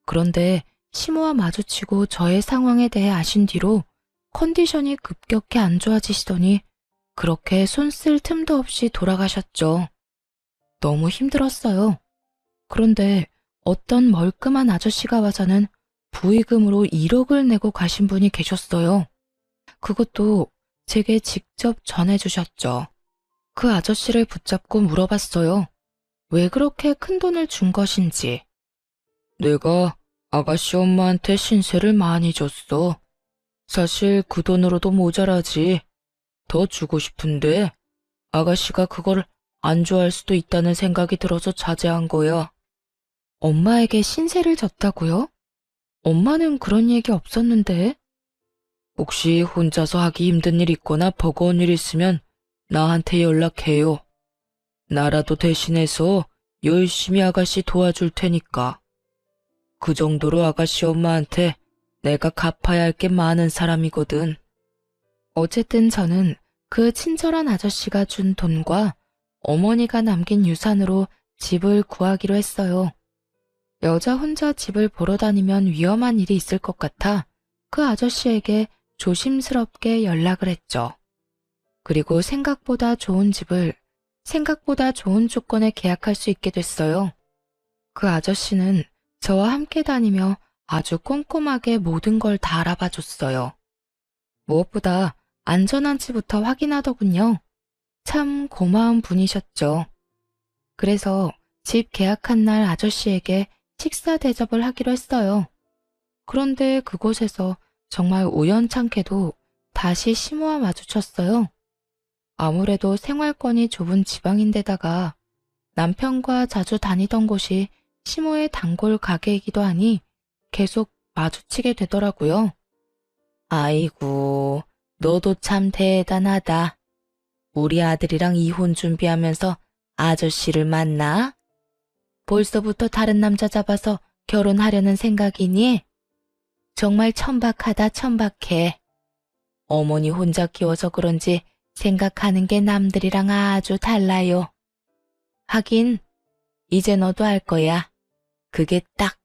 그런데 시모와 마주치고 저의 상황에 대해 아신 뒤로 컨디션이 급격히 안 좋아지시더니 그렇게 손 쓸 틈도 없이 돌아가셨죠. 너무 힘들었어요. 그런데 어떤 멀끔한 아저씨가 와서는 부의금으로 1억을 내고 가신 분이 계셨어요. 그것도 제게 직접 전해주셨죠. 그 아저씨를 붙잡고 물어봤어요. 왜 그렇게 큰 돈을 준 것인지. 내가 아가씨 엄마한테 신세를 많이 줬어. 사실 그 돈으로도 모자라지. 더 주고 싶은데 아가씨가 그걸 안 좋아할 수도 있다는 생각이 들어서 자제한 거야. 엄마에게 신세를 졌다고요? 엄마는 그런 얘기 없었는데. 혹시 혼자서 하기 힘든 일 있거나 버거운 일 있으면 나한테 연락해요. 나라도 대신해서 열심히 아가씨 도와줄 테니까. 그 정도로 아가씨 엄마한테 내가 갚아야 할 게 많은 사람이거든. 어쨌든 저는 그 친절한 아저씨가 준 돈과 어머니가 남긴 유산으로 집을 구하기로 했어요. 여자 혼자 집을 보러 다니면 위험한 일이 있을 것 같아 그 아저씨에게 조심스럽게 연락을 했죠. 그리고 생각보다 좋은 집을 생각보다 좋은 조건에 계약할 수 있게 됐어요. 그 아저씨는 저와 함께 다니며 아주 꼼꼼하게 모든 걸 다 알아봐 줬어요. 무엇보다 안전한지부터 확인하더군요. 참 고마운 분이셨죠. 그래서 집 계약한 날 아저씨에게 식사 대접을 하기로 했어요. 그런데 그곳에서 정말 우연찮게도 다시 시모와 마주쳤어요. 아무래도 생활권이 좁은 지방인데다가 남편과 자주 다니던 곳이 시모의 단골 가게이기도 하니 계속 마주치게 되더라고요. 아이고, 너도 참 대단하다. 우리 아들이랑 이혼 준비하면서 아저씨를 만나? 벌써부터 다른 남자 잡아서 결혼하려는 생각이니? 정말 천박하다, 천박해. 어머니 혼자 키워서 그런지 생각하는 게 남들이랑 아주 달라요. 하긴 이제 너도 알 거야. 그게 딱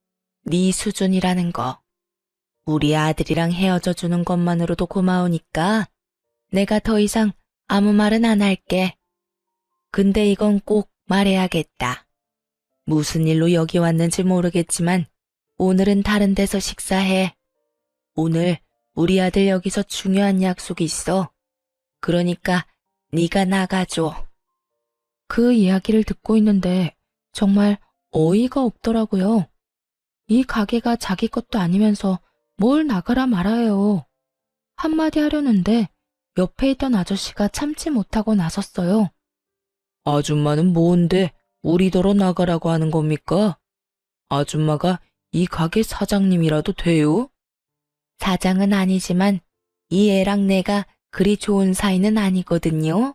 네 수준이라는 거. 우리 아들이랑 헤어져 주는 것만으로도 고마우니까 내가 더 이상 아무 말은 안 할게. 근데 이건 꼭 말해야겠다. 무슨 일로 여기 왔는지 모르겠지만 오늘은 다른 데서 식사해. 오늘 우리 아들 여기서 중요한 약속이 있어. 그러니까 네가 나가줘. 그 이야기를 듣고 있는데 정말 어이가 없더라고요. 이 가게가 자기 것도 아니면서 뭘 나가라 말아요. 한마디 하려는데 옆에 있던 아저씨가 참지 못하고 나섰어요. 아줌마는 뭔데 우리더러 나가라고 하는 겁니까? 아줌마가 이 가게 사장님이라도 돼요? 사장은 아니지만 이 애랑 내가 그리 좋은 사이는 아니거든요.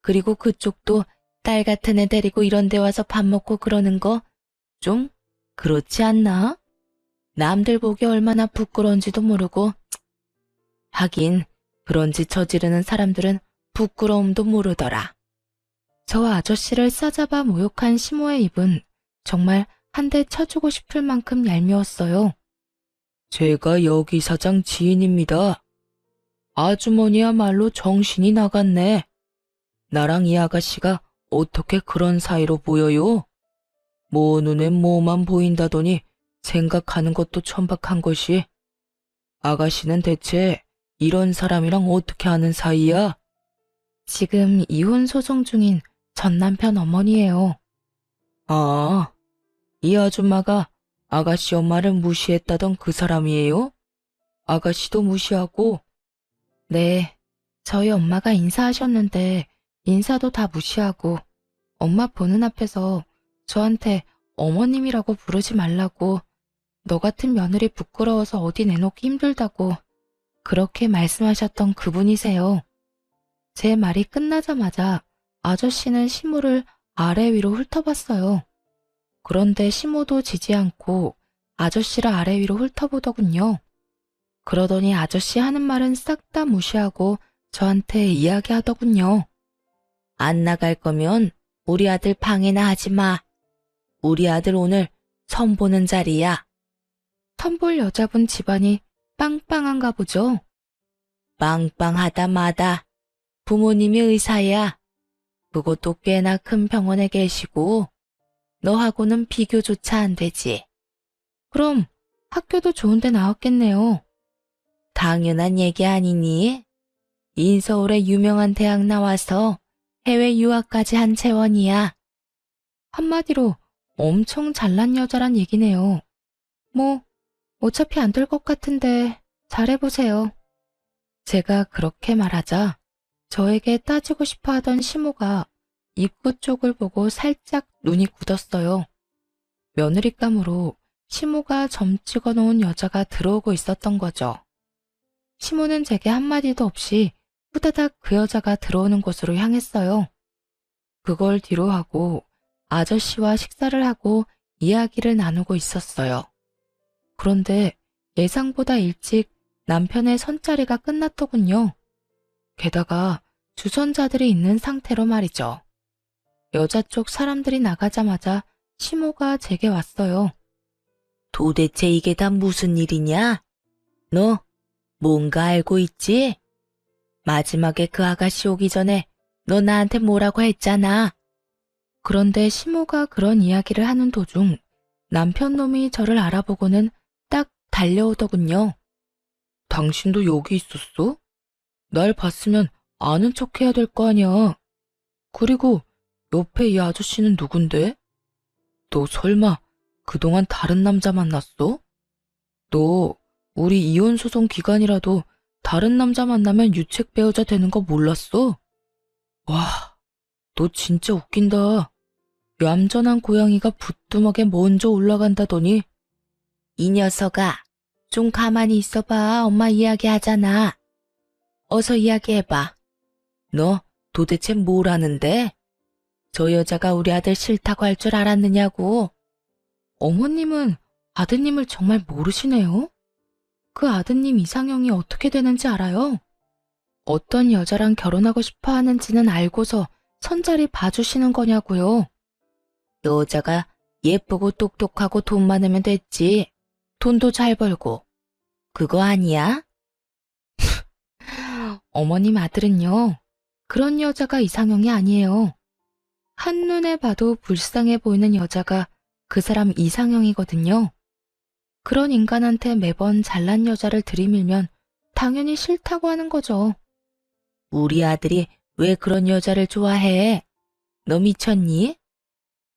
그리고 그쪽도 딸 같은 애 데리고 이런 데 와서 밥 먹고 그러는 거 좀 그렇지 않나? 남들 보기 얼마나 부끄러운지도 모르고. 하긴 그런 짓 저지르는 사람들은 부끄러움도 모르더라. 저 아저씨를 싸잡아 모욕한 시모의 입은 정말 한 대 쳐주고 싶을 만큼 얄미웠어요. 제가 여기 사장 지인입니다. 아주머니야말로 정신이 나갔네. 나랑 이 아가씨가 어떻게 그런 사이로 보여요? 뭐 눈에 뭐만 보인다더니 생각하는 것도 천박한 것이. 아가씨는 대체 이런 사람이랑 어떻게 하는 사이야? 지금 이혼 소송 중인 전 남편 어머니예요. 아, 이 아줌마가 아가씨 엄마를 무시했다던 그 사람이에요? 아가씨도 무시하고? 네, 저희 엄마가 인사하셨는데 인사도 다 무시하고 엄마 보는 앞에서 저한테 어머님이라고 부르지 말라고, 너 같은 며느리 부끄러워서 어디 내놓기 힘들다고 그렇게 말씀하셨던 그분이세요. 제 말이 끝나자마자 아저씨는 시모를 아래 위로 훑어봤어요. 그런데 시모도 지지 않고 아저씨를 아래 위로 훑어보더군요. 그러더니 아저씨 하는 말은 싹 다 무시하고 저한테 이야기하더군요. 안 나갈 거면 우리 아들 방해나 하지 마. 우리 아들 오늘 선 보는 자리야. 선볼 여자분 집안이 빵빵한가 보죠. 빵빵하다 마다. 부모님이 의사야. 그것도 꽤나 큰 병원에 계시고 너하고는 비교조차 안 되지. 그럼 학교도 좋은 데 나왔겠네요. 당연한 얘기 아니니? 인서울의 유명한 대학 나와서 해외 유학까지 한 채원이야. 한마디로 엄청 잘난 여자란 얘기네요. 뭐 어차피 안 될 것 같은데 잘해보세요. 제가 그렇게 말하자 저에게 따지고 싶어 하던 시모가 입구 쪽을 보고 살짝 눈이 굳었어요. 며느리감으로 시모가 점 찍어놓은 여자가 들어오고 있었던 거죠. 시모는 제게 한마디도 없이 후다닥 그 여자가 들어오는 곳으로 향했어요. 그걸 뒤로 하고 아저씨와 식사를 하고 이야기를 나누고 있었어요. 그런데 예상보다 일찍 남편의 선자리가 끝났더군요. 게다가 주선자들이 있는 상태로 말이죠. 여자 쪽 사람들이 나가자마자 시모가 제게 왔어요. 도대체 이게 다 무슨 일이냐? 너 뭔가 알고 있지? 마지막에 그 아가씨 오기 전에 너 나한테 뭐라고 했잖아. 그런데 시모가 그런 이야기를 하는 도중 남편 놈이 저를 알아보고는 딱 달려오더군요. 당신도 여기 있었어? 날 봤으면 아는 척 해야 될 거 아니야. 그리고 옆에 이 아저씨는 누군데? 너 설마 그동안 다른 남자 만났어? 너 우리 이혼 소송 기간이라도 다른 남자 만나면 유책 배우자 되는 거 몰랐어? 와, 너 진짜 웃긴다. 얌전한 고양이가 부뚜막에 먼저 올라간다더니. 이 녀석아, 좀 가만히 있어봐. 엄마 이야기하잖아. 어서 이야기해봐. 너 도대체 뭘 아는데? 저 여자가 우리 아들 싫다고 할 줄 알았느냐고. 어머님은 아드님을 정말 모르시네요. 그 아드님 이상형이 어떻게 되는지 알아요? 어떤 여자랑 결혼하고 싶어 하는지는 알고서 선자리 봐주시는 거냐고요. 여자가 예쁘고 똑똑하고 돈 많으면 됐지. 돈도 잘 벌고. 그거 아니야? 어머님 아들은요, 그런 여자가 이상형이 아니에요. 한눈에 봐도 불쌍해 보이는 여자가 그 사람 이상형이거든요. 그런 인간한테 매번 잘난 여자를 들이밀면 당연히 싫다고 하는 거죠. 우리 아들이 왜 그런 여자를 좋아해? 너 미쳤니?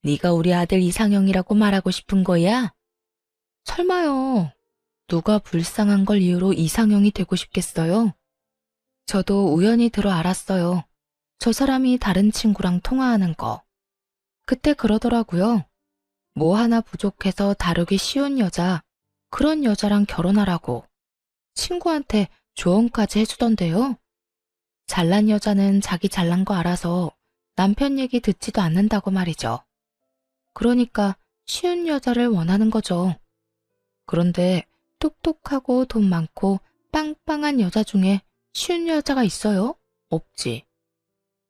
네가 우리 아들 이상형이라고 말하고 싶은 거야? 설마요. 누가 불쌍한 걸 이유로 이상형이 되고 싶겠어요? 저도 우연히 들어 알았어요. 저 사람이 다른 친구랑 통화하는 거. 그때 그러더라고요. 뭐 하나 부족해서 다루기 쉬운 여자, 그런 여자랑 결혼하라고. 친구한테 조언까지 해주던데요. 잘난 여자는 자기 잘난 거 알아서 남편 얘기 듣지도 않는다고 말이죠. 그러니까 쉬운 여자를 원하는 거죠. 그런데 똑똑하고 돈 많고 빵빵한 여자 중에 쉬운 여자가 있어요? 없지.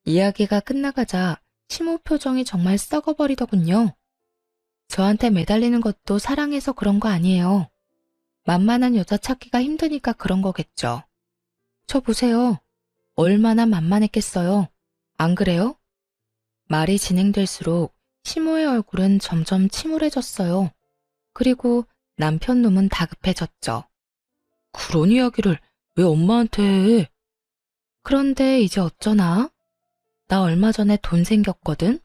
이야기가 끝나가자 심호 표정이 정말 썩어버리더군요. 저한테 매달리는 것도 사랑해서 그런 거 아니에요. 만만한 여자 찾기가 힘드니까 그런 거겠죠. 저 보세요. 얼마나 만만했겠어요. 안 그래요? 말이 진행될수록 심호의 얼굴은 점점 침울해졌어요. 그리고 남편 놈은 다급해졌죠. 그런 이야기를 왜 엄마한테 해? 그런데 이제 어쩌나? 나 얼마 전에 돈 생겼거든?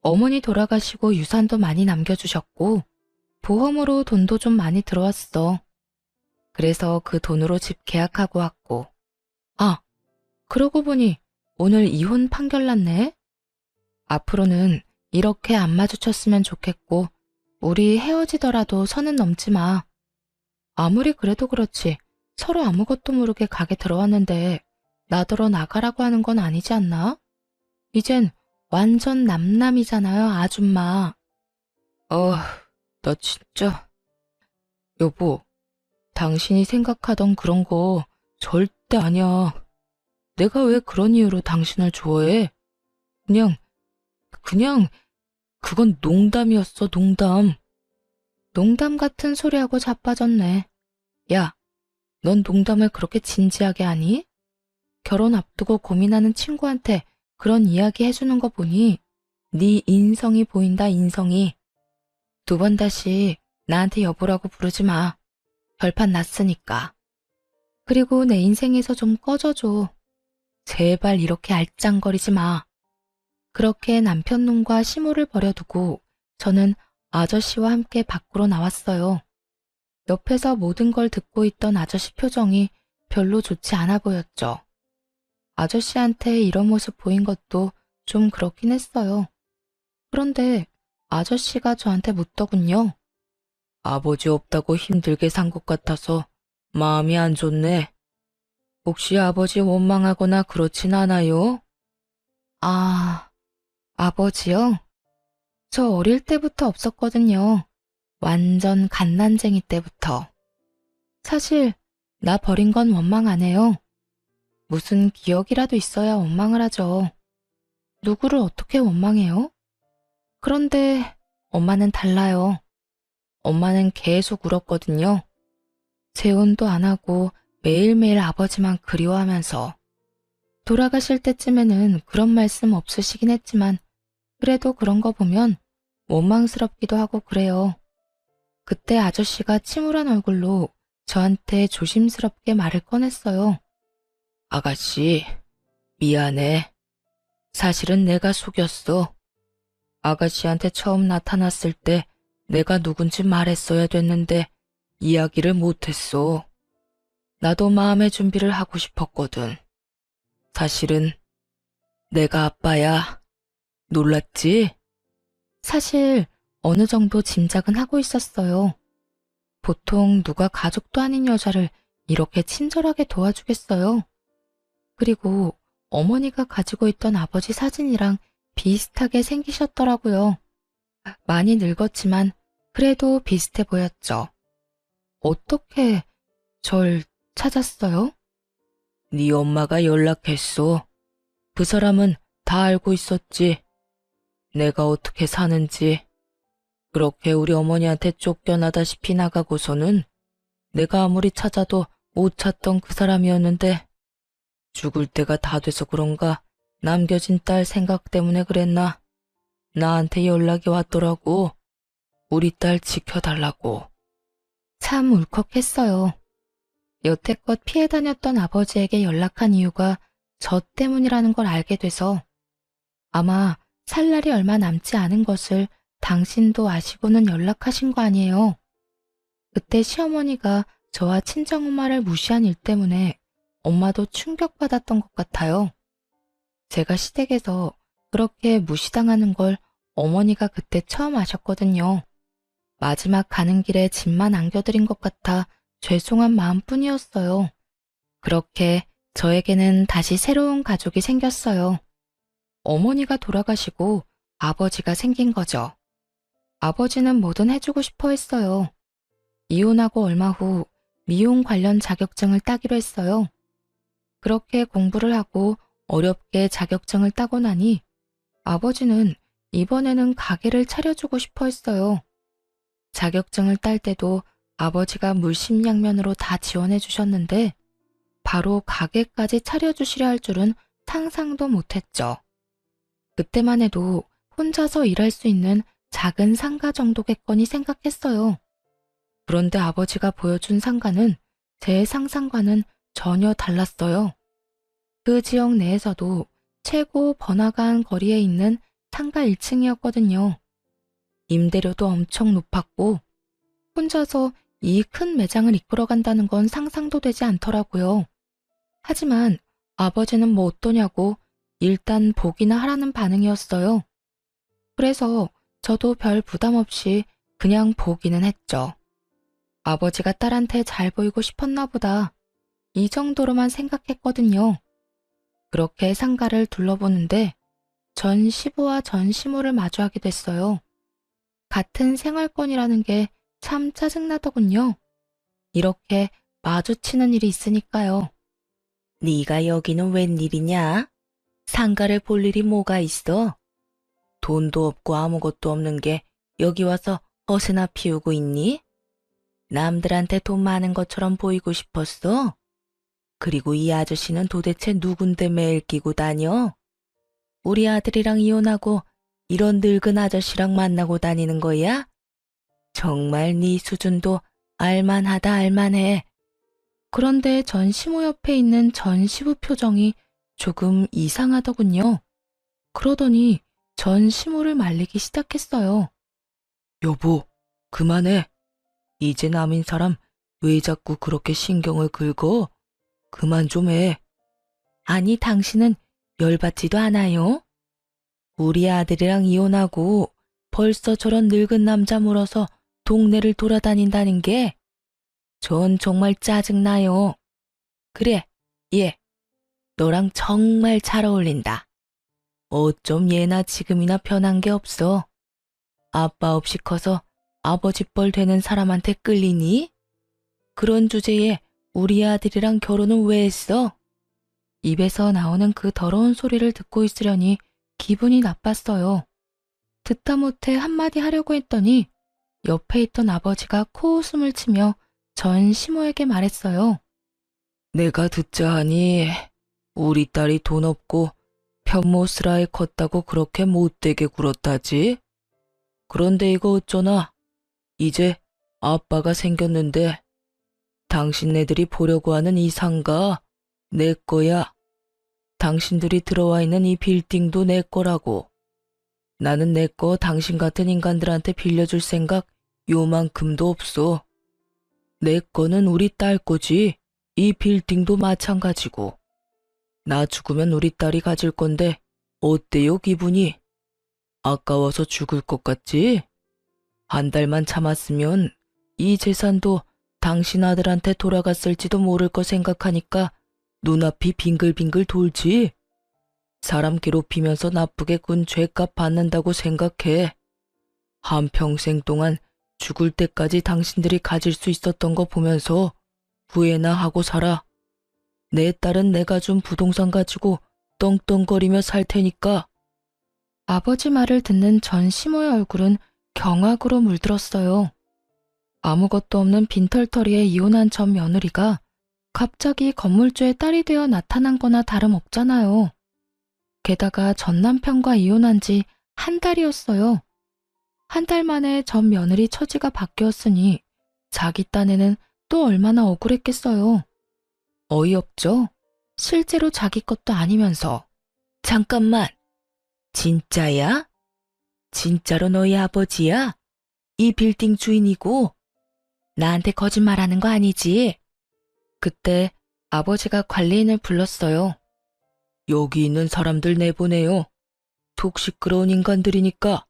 어머니 돌아가시고 유산도 많이 남겨주셨고 보험으로 돈도 좀 많이 들어왔어. 그래서 그 돈으로 집 계약하고 왔고. 아, 그러고 보니 오늘 이혼 판결 났네? 앞으로는 이렇게 안 마주쳤으면 좋겠고 우리 헤어지더라도 선은 넘지 마. 아무리 그래도 그렇지 서로 아무것도 모르게 가게 들어왔는데 나더러 나가라고 하는 건 아니지 않나? 이젠 완전 남남이잖아요, 아줌마. 나 진짜. 여보, 당신이 생각하던 그런 거 절대 아니야. 내가 왜 그런 이유로 당신을 좋아해? 그냥, 그건 농담이었어, 농담. 농담 같은 소리하고 자빠졌네. 야, 넌 농담을 그렇게 진지하게 하니? 결혼 앞두고 고민하는 친구한테 그런 이야기 해주는 거 보니 네 인성이 보인다, 인성이. 2번 다시 나한테 여보라고 부르지 마. 결판 났으니까. 그리고 내 인생에서 좀 꺼져줘. 제발 이렇게 알짱거리지 마. 그렇게 남편 놈과 시모를 버려두고 저는 아저씨와 함께 밖으로 나왔어요. 옆에서 모든 걸 듣고 있던 아저씨 표정이 별로 좋지 않아 보였죠. 아저씨한테 이런 모습 보인 것도 좀 그렇긴 했어요. 그런데 아저씨가 저한테 묻더군요. 아버지 없다고 힘들게 산 것 같아서 마음이 안 좋네. 혹시 아버지 원망하거나 그렇진 않아요? 아, 아버지요? 저 어릴 때부터 없었거든요. 완전 갓난쟁이 때부터. 사실 나 버린 건 원망 안 해요. 무슨 기억이라도 있어야 원망을 하죠. 누구를 어떻게 원망해요? 그런데 엄마는 달라요. 엄마는 계속 울었거든요. 재혼도 안 하고 매일매일 아버지만 그리워하면서. 돌아가실 때쯤에는 그런 말씀 없으시긴 했지만 그래도 그런 거 보면 원망스럽기도 하고 그래요. 그때 아저씨가 침울한 얼굴로 저한테 조심스럽게 말을 꺼냈어요. 아가씨, 미안해. 사실은 내가 속였어. 아가씨한테 처음 나타났을 때 내가 누군지 말했어야 됐는데 이야기를 못했어. 나도 마음의 준비를 하고 싶었거든. 사실은 내가 아빠야. 놀랐지? 사실 어느 정도 짐작은 하고 있었어요. 보통 누가 가족도 아닌 여자를 이렇게 친절하게 도와주겠어요. 그리고 어머니가 가지고 있던 아버지 사진이랑 비슷하게 생기셨더라고요. 많이 늙었지만 그래도 비슷해 보였죠. 어떻게 절 찾았어요? 네 엄마가 연락했어. 그 사람은 다 알고 있었지. 내가 어떻게 사는지. 그렇게 우리 어머니한테 쫓겨나다시피 나가고서는 내가 아무리 찾아도 못 찾던 그 사람이었는데 죽을 때가 다 돼서 그런가 남겨진 딸 생각 때문에 그랬나? 나한테 연락이 왔더라고. 우리 딸 지켜달라고. 참 울컥했어요. 여태껏 피해 다녔던 아버지에게 연락한 이유가 저 때문이라는 걸 알게 돼서 아마 살 날이 얼마 남지 않은 것을 당신도 아시고는 연락하신 거 아니에요. 그때 시어머니가 저와 친정엄마를 무시한 일 때문에 엄마도 충격받았던 것 같아요. 제가 시댁에서 그렇게 무시당하는 걸 어머니가 그때 처음 아셨거든요. 마지막 가는 길에 짐만 안겨드린 것 같아 죄송한 마음뿐이었어요. 그렇게 저에게는 다시 새로운 가족이 생겼어요. 어머니가 돌아가시고 아버지가 생긴 거죠. 아버지는 뭐든 해주고 싶어 했어요. 이혼하고 얼마 후 미용 관련 자격증을 따기로 했어요. 그렇게 공부를 하고 어렵게 자격증을 따고 나니 아버지는 이번에는 가게를 차려주고 싶어 했어요. 자격증을 딸 때도 아버지가 물심양면으로 다 지원해 주셨는데 바로 가게까지 차려주시려 할 줄은 상상도 못했죠. 그때만 해도 혼자서 일할 수 있는 작은 상가 정도겠거니 생각했어요. 그런데 아버지가 보여준 상가는 제 상상과는 전혀 달랐어요. 그 지역 내에서도 최고 번화가한 거리에 있는 상가 1층이었거든요. 임대료도 엄청 높았고 혼자서 이 큰 매장을 이끌어간다는 건 상상도 되지 않더라고요. 하지만 아버지는 뭐 어떠냐고 일단 보기나 하라는 반응이었어요. 그래서 저도 별 부담 없이 그냥 보기는 했죠. 아버지가 딸한테 잘 보이고 싶었나 보다. 이 정도로만 생각했거든요. 그렇게 상가를 둘러보는데 전 시부와 전 시모를 마주하게 됐어요. 같은 생활권이라는 게 참 짜증나더군요. 이렇게 마주치는 일이 있으니까요. 네가 여기는 웬일이냐? 상가를 볼 일이 뭐가 있어? 돈도 없고 아무것도 없는 게 여기 와서 허세나 피우고 있니? 남들한테 돈 많은 것처럼 보이고 싶었어? 그리고 이 아저씨는 도대체 누군데 매일 끼고 다녀? 우리 아들이랑 이혼하고 이런 늙은 아저씨랑 만나고 다니는 거야? 정말 네 수준도 알만하다 알만해. 그런데 전 시모 옆에 있는 전 시부 표정이 조금 이상하더군요. 그러더니 전 시모를 말리기 시작했어요. 여보, 그만해. 이제 남인 사람 왜 자꾸 그렇게 신경을 긁어? 그만 좀 해. 아니, 당신은 열받지도 않아요? 우리 아들이랑 이혼하고 벌써 저런 늙은 남자 물어서 동네를 돌아다닌다는 게 전 정말 짜증나요. 그래, 얘, 너랑 정말 잘 어울린다. 어쩜 얘나 지금이나 변한 게 없어. 아빠 없이 커서 아버지 뻘 되는 사람한테 끌리니? 그런 주제에 우리 아들이랑 결혼은 왜 했어? 입에서 나오는 그 더러운 소리를 듣고 있으려니 기분이 나빴어요. 듣다 못해 한마디 하려고 했더니 옆에 있던 아버지가 코웃음을 치며 전 시모에게 말했어요. 내가 듣자 하니 우리 딸이 돈 없고 편모스라에 컸다고 그렇게 못되게 굴었다지? 그런데 이거 어쩌나? 이제 아빠가 생겼는데 당신네들이 보려고 하는 이 상가 내 거야. 당신들이 들어와 있는 이 빌딩도 내 거라고. 나는 내 거 당신 같은 인간들한테 빌려줄 생각 요만큼도 없어. 내 거는 우리 딸 거지. 이 빌딩도 마찬가지고. 나 죽으면 우리 딸이 가질 건데 어때요 기분이? 아까워서 죽을 것 같지? 한 달만 참았으면 이 재산도 당신 아들한테 돌아갔을지도 모를 거 생각하니까 눈앞이 빙글빙글 돌지. 사람 괴롭히면서 나쁘게 군 죄값 받는다고 생각해. 한평생 동안 죽을 때까지 당신들이 가질 수 있었던 거 보면서 후회나 하고 살아. 내 딸은 내가 준 부동산 가지고 떵떵거리며 살 테니까. 아버지 말을 듣는 전 시모의 얼굴은 경악으로 물들었어요. 아무것도 없는 빈털터리에 이혼한 전 며느리가 갑자기 건물주의 딸이 되어 나타난 거나 다름없잖아요. 게다가 전 남편과 이혼한 지 한 달이었어요. 한 달 만에 전 며느리 처지가 바뀌었으니 자기 딴에는 또 얼마나 억울했겠어요. 어이없죠? 실제로 자기 것도 아니면서. 잠깐만. 진짜야? 진짜로 너희 아버지야? 이 빌딩 주인이고? 나한테 거짓말하는 거 아니지? 그때 아버지가 관리인을 불렀어요. 여기 있는 사람들 내보내요. 톡 시끄러운 인간들이니까.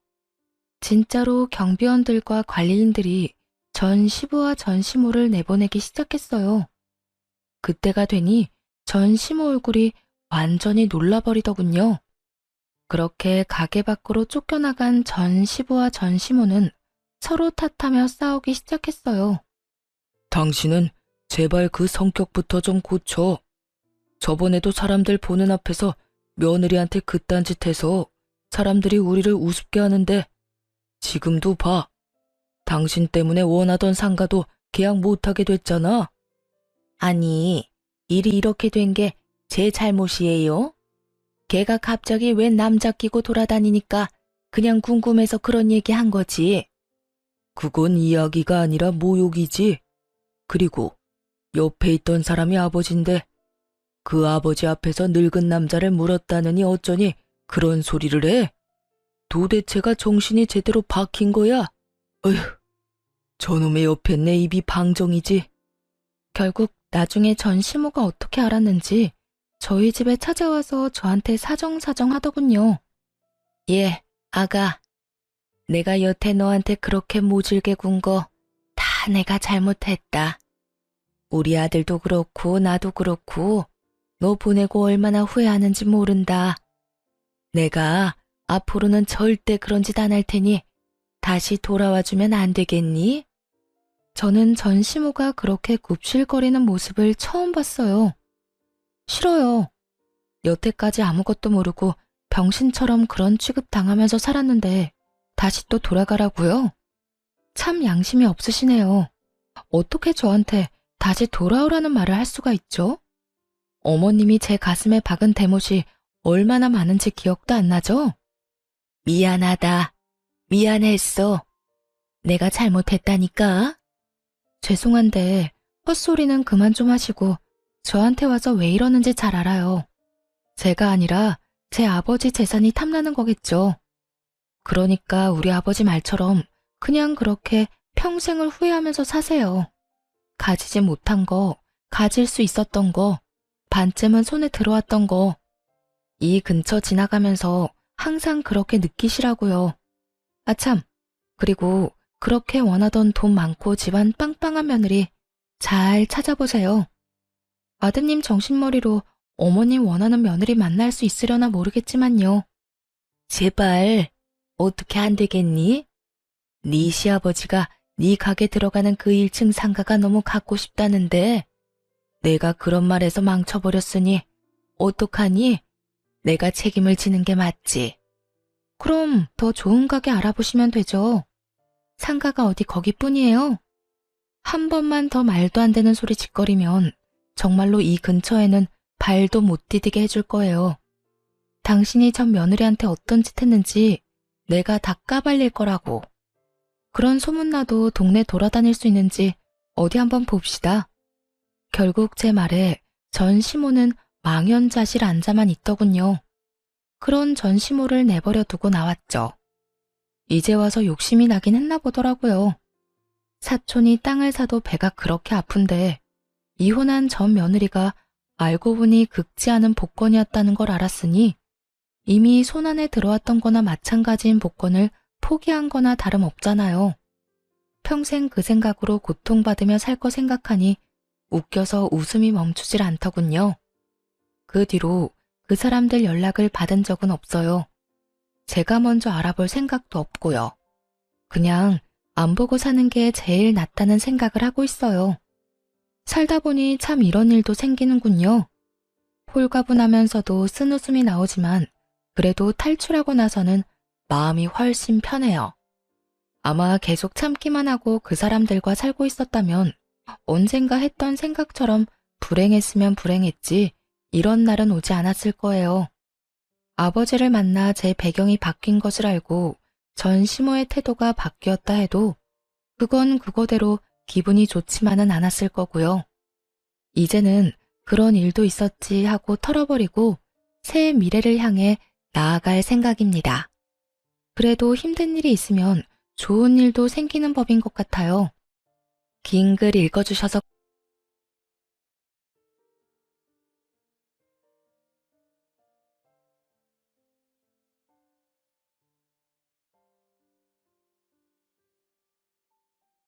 진짜로 경비원들과 관리인들이 전 시부와 전 시모를 내보내기 시작했어요. 그때가 되니 전 시모 얼굴이 완전히 놀라버리더군요. 그렇게 가게 밖으로 쫓겨나간 전 시부와 전 시모는 서로 탓하며 싸우기 시작했어요. 당신은 제발 그 성격부터 좀 고쳐. 저번에도 사람들 보는 앞에서 며느리한테 그딴 짓 해서 사람들이 우리를 우습게 하는데 지금도 봐. 당신 때문에 원하던 상가도 계약 못하게 됐잖아. 아니, 일이 이렇게 된 게 제 잘못이에요? 걔가 갑자기 왜 남자 끼고 돌아다니니까 그냥 궁금해서 그런 얘기 한 거지. 그건 이야기가 아니라 모욕이지. 그리고 옆에 있던 사람이 아버지인데 그 아버지 앞에서 늙은 남자를 물었다느니 어쩌니 그런 소리를 해? 도대체가 정신이 제대로 박힌 거야? 어휴, 저놈의 옆에 내 입이 방정이지. 결국 나중에 전 시모가 어떻게 알았는지 저희 집에 찾아와서 저한테 사정사정 하더군요. 예, 아가. 내가 여태 너한테 그렇게 모질게 군 거 다 내가 잘못했다. 우리 아들도 그렇고 나도 그렇고 너 보내고 얼마나 후회하는지 모른다. 내가 앞으로는 절대 그런 짓 안 할 테니 다시 돌아와주면 안 되겠니? 저는 전 시모가 그렇게 굽실거리는 모습을 처음 봤어요. 싫어요. 여태까지 아무것도 모르고 병신처럼 그런 취급 당하면서 살았는데 다시 또 돌아가라고요? 참 양심이 없으시네요. 어떻게 저한테 다시 돌아오라는 말을 할 수가 있죠? 어머님이 제 가슴에 박은 대못이 얼마나 많은지 기억도 안 나죠? 미안하다. 미안했어. 내가 잘못했다니까. 죄송한데 헛소리는 그만 좀 하시고 저한테 와서 왜 이러는지 잘 알아요. 제가 아니라 제 아버지 재산이 탐나는 거겠죠. 그러니까 우리 아버지 말처럼 그냥 그렇게 평생을 후회하면서 사세요. 가지지 못한 거, 가질 수 있었던 거, 반쯤은 손에 들어왔던 거, 이 근처 지나가면서 항상 그렇게 느끼시라고요. 아참, 그리고 그렇게 원하던 돈 많고 집안 빵빵한 며느리 잘 찾아보세요. 아드님 정신머리로 어머님 원하는 며느리 만날 수 있으려나 모르겠지만요. 제발 어떻게 안 되겠니? 네 시아버지가 네 가게 들어가는 그 1층 상가가 너무 갖고 싶다는데 내가 그런 말해서 망쳐버렸으니 어떡하니? 내가 책임을 지는 게 맞지. 그럼 더 좋은 가게 알아보시면 되죠. 상가가 어디 거기뿐이에요. 한 번만 더 말도 안 되는 소리 짓거리면 정말로 이 근처에는 발도 못 디디게 해줄 거예요. 당신이 전 며느리한테 어떤 짓 했는지 내가 다 까발릴 거라고. 그런 소문나도 동네 돌아다닐 수 있는지 어디 한번 봅시다. 결국 제 말에 전 시모는 망연자실 앉아만 있더군요. 그런 전 시모를 내버려 두고 나왔죠. 이제 와서 욕심이 나긴 했나 보더라고요. 사촌이 땅을 사도 배가 그렇게 아픈데 이혼한 전 며느리가 알고 보니 극지 않은 복권이었다는 걸 알았으니 이미 손안에 들어왔던 거나 마찬가지인 복권을 포기한 거나 다름없잖아요. 평생 그 생각으로 고통받으며 살 거 생각하니 웃겨서 웃음이 멈추질 않더군요. 그 뒤로 그 사람들 연락을 받은 적은 없어요. 제가 먼저 알아볼 생각도 없고요. 그냥 안 보고 사는 게 제일 낫다는 생각을 하고 있어요. 살다 보니 참 이런 일도 생기는군요. 홀가분하면서도 쓴웃음이 나오지만 그래도 탈출하고 나서는 마음이 훨씬 편해요. 아마 계속 참기만 하고 그 사람들과 살고 있었다면 언젠가 했던 생각처럼 불행했으면 불행했지 이런 날은 오지 않았을 거예요. 아버지를 만나 제 배경이 바뀐 것을 알고 전 시모의 태도가 바뀌었다 해도 그건 그거대로 기분이 좋지만은 않았을 거고요. 이제는 그런 일도 있었지 하고 털어버리고 새 미래를 향해 나아갈 생각입니다. 그래도 힘든 일이 있으면 좋은 일도 생기는 법인 것 같아요. 긴 글 읽어주셔서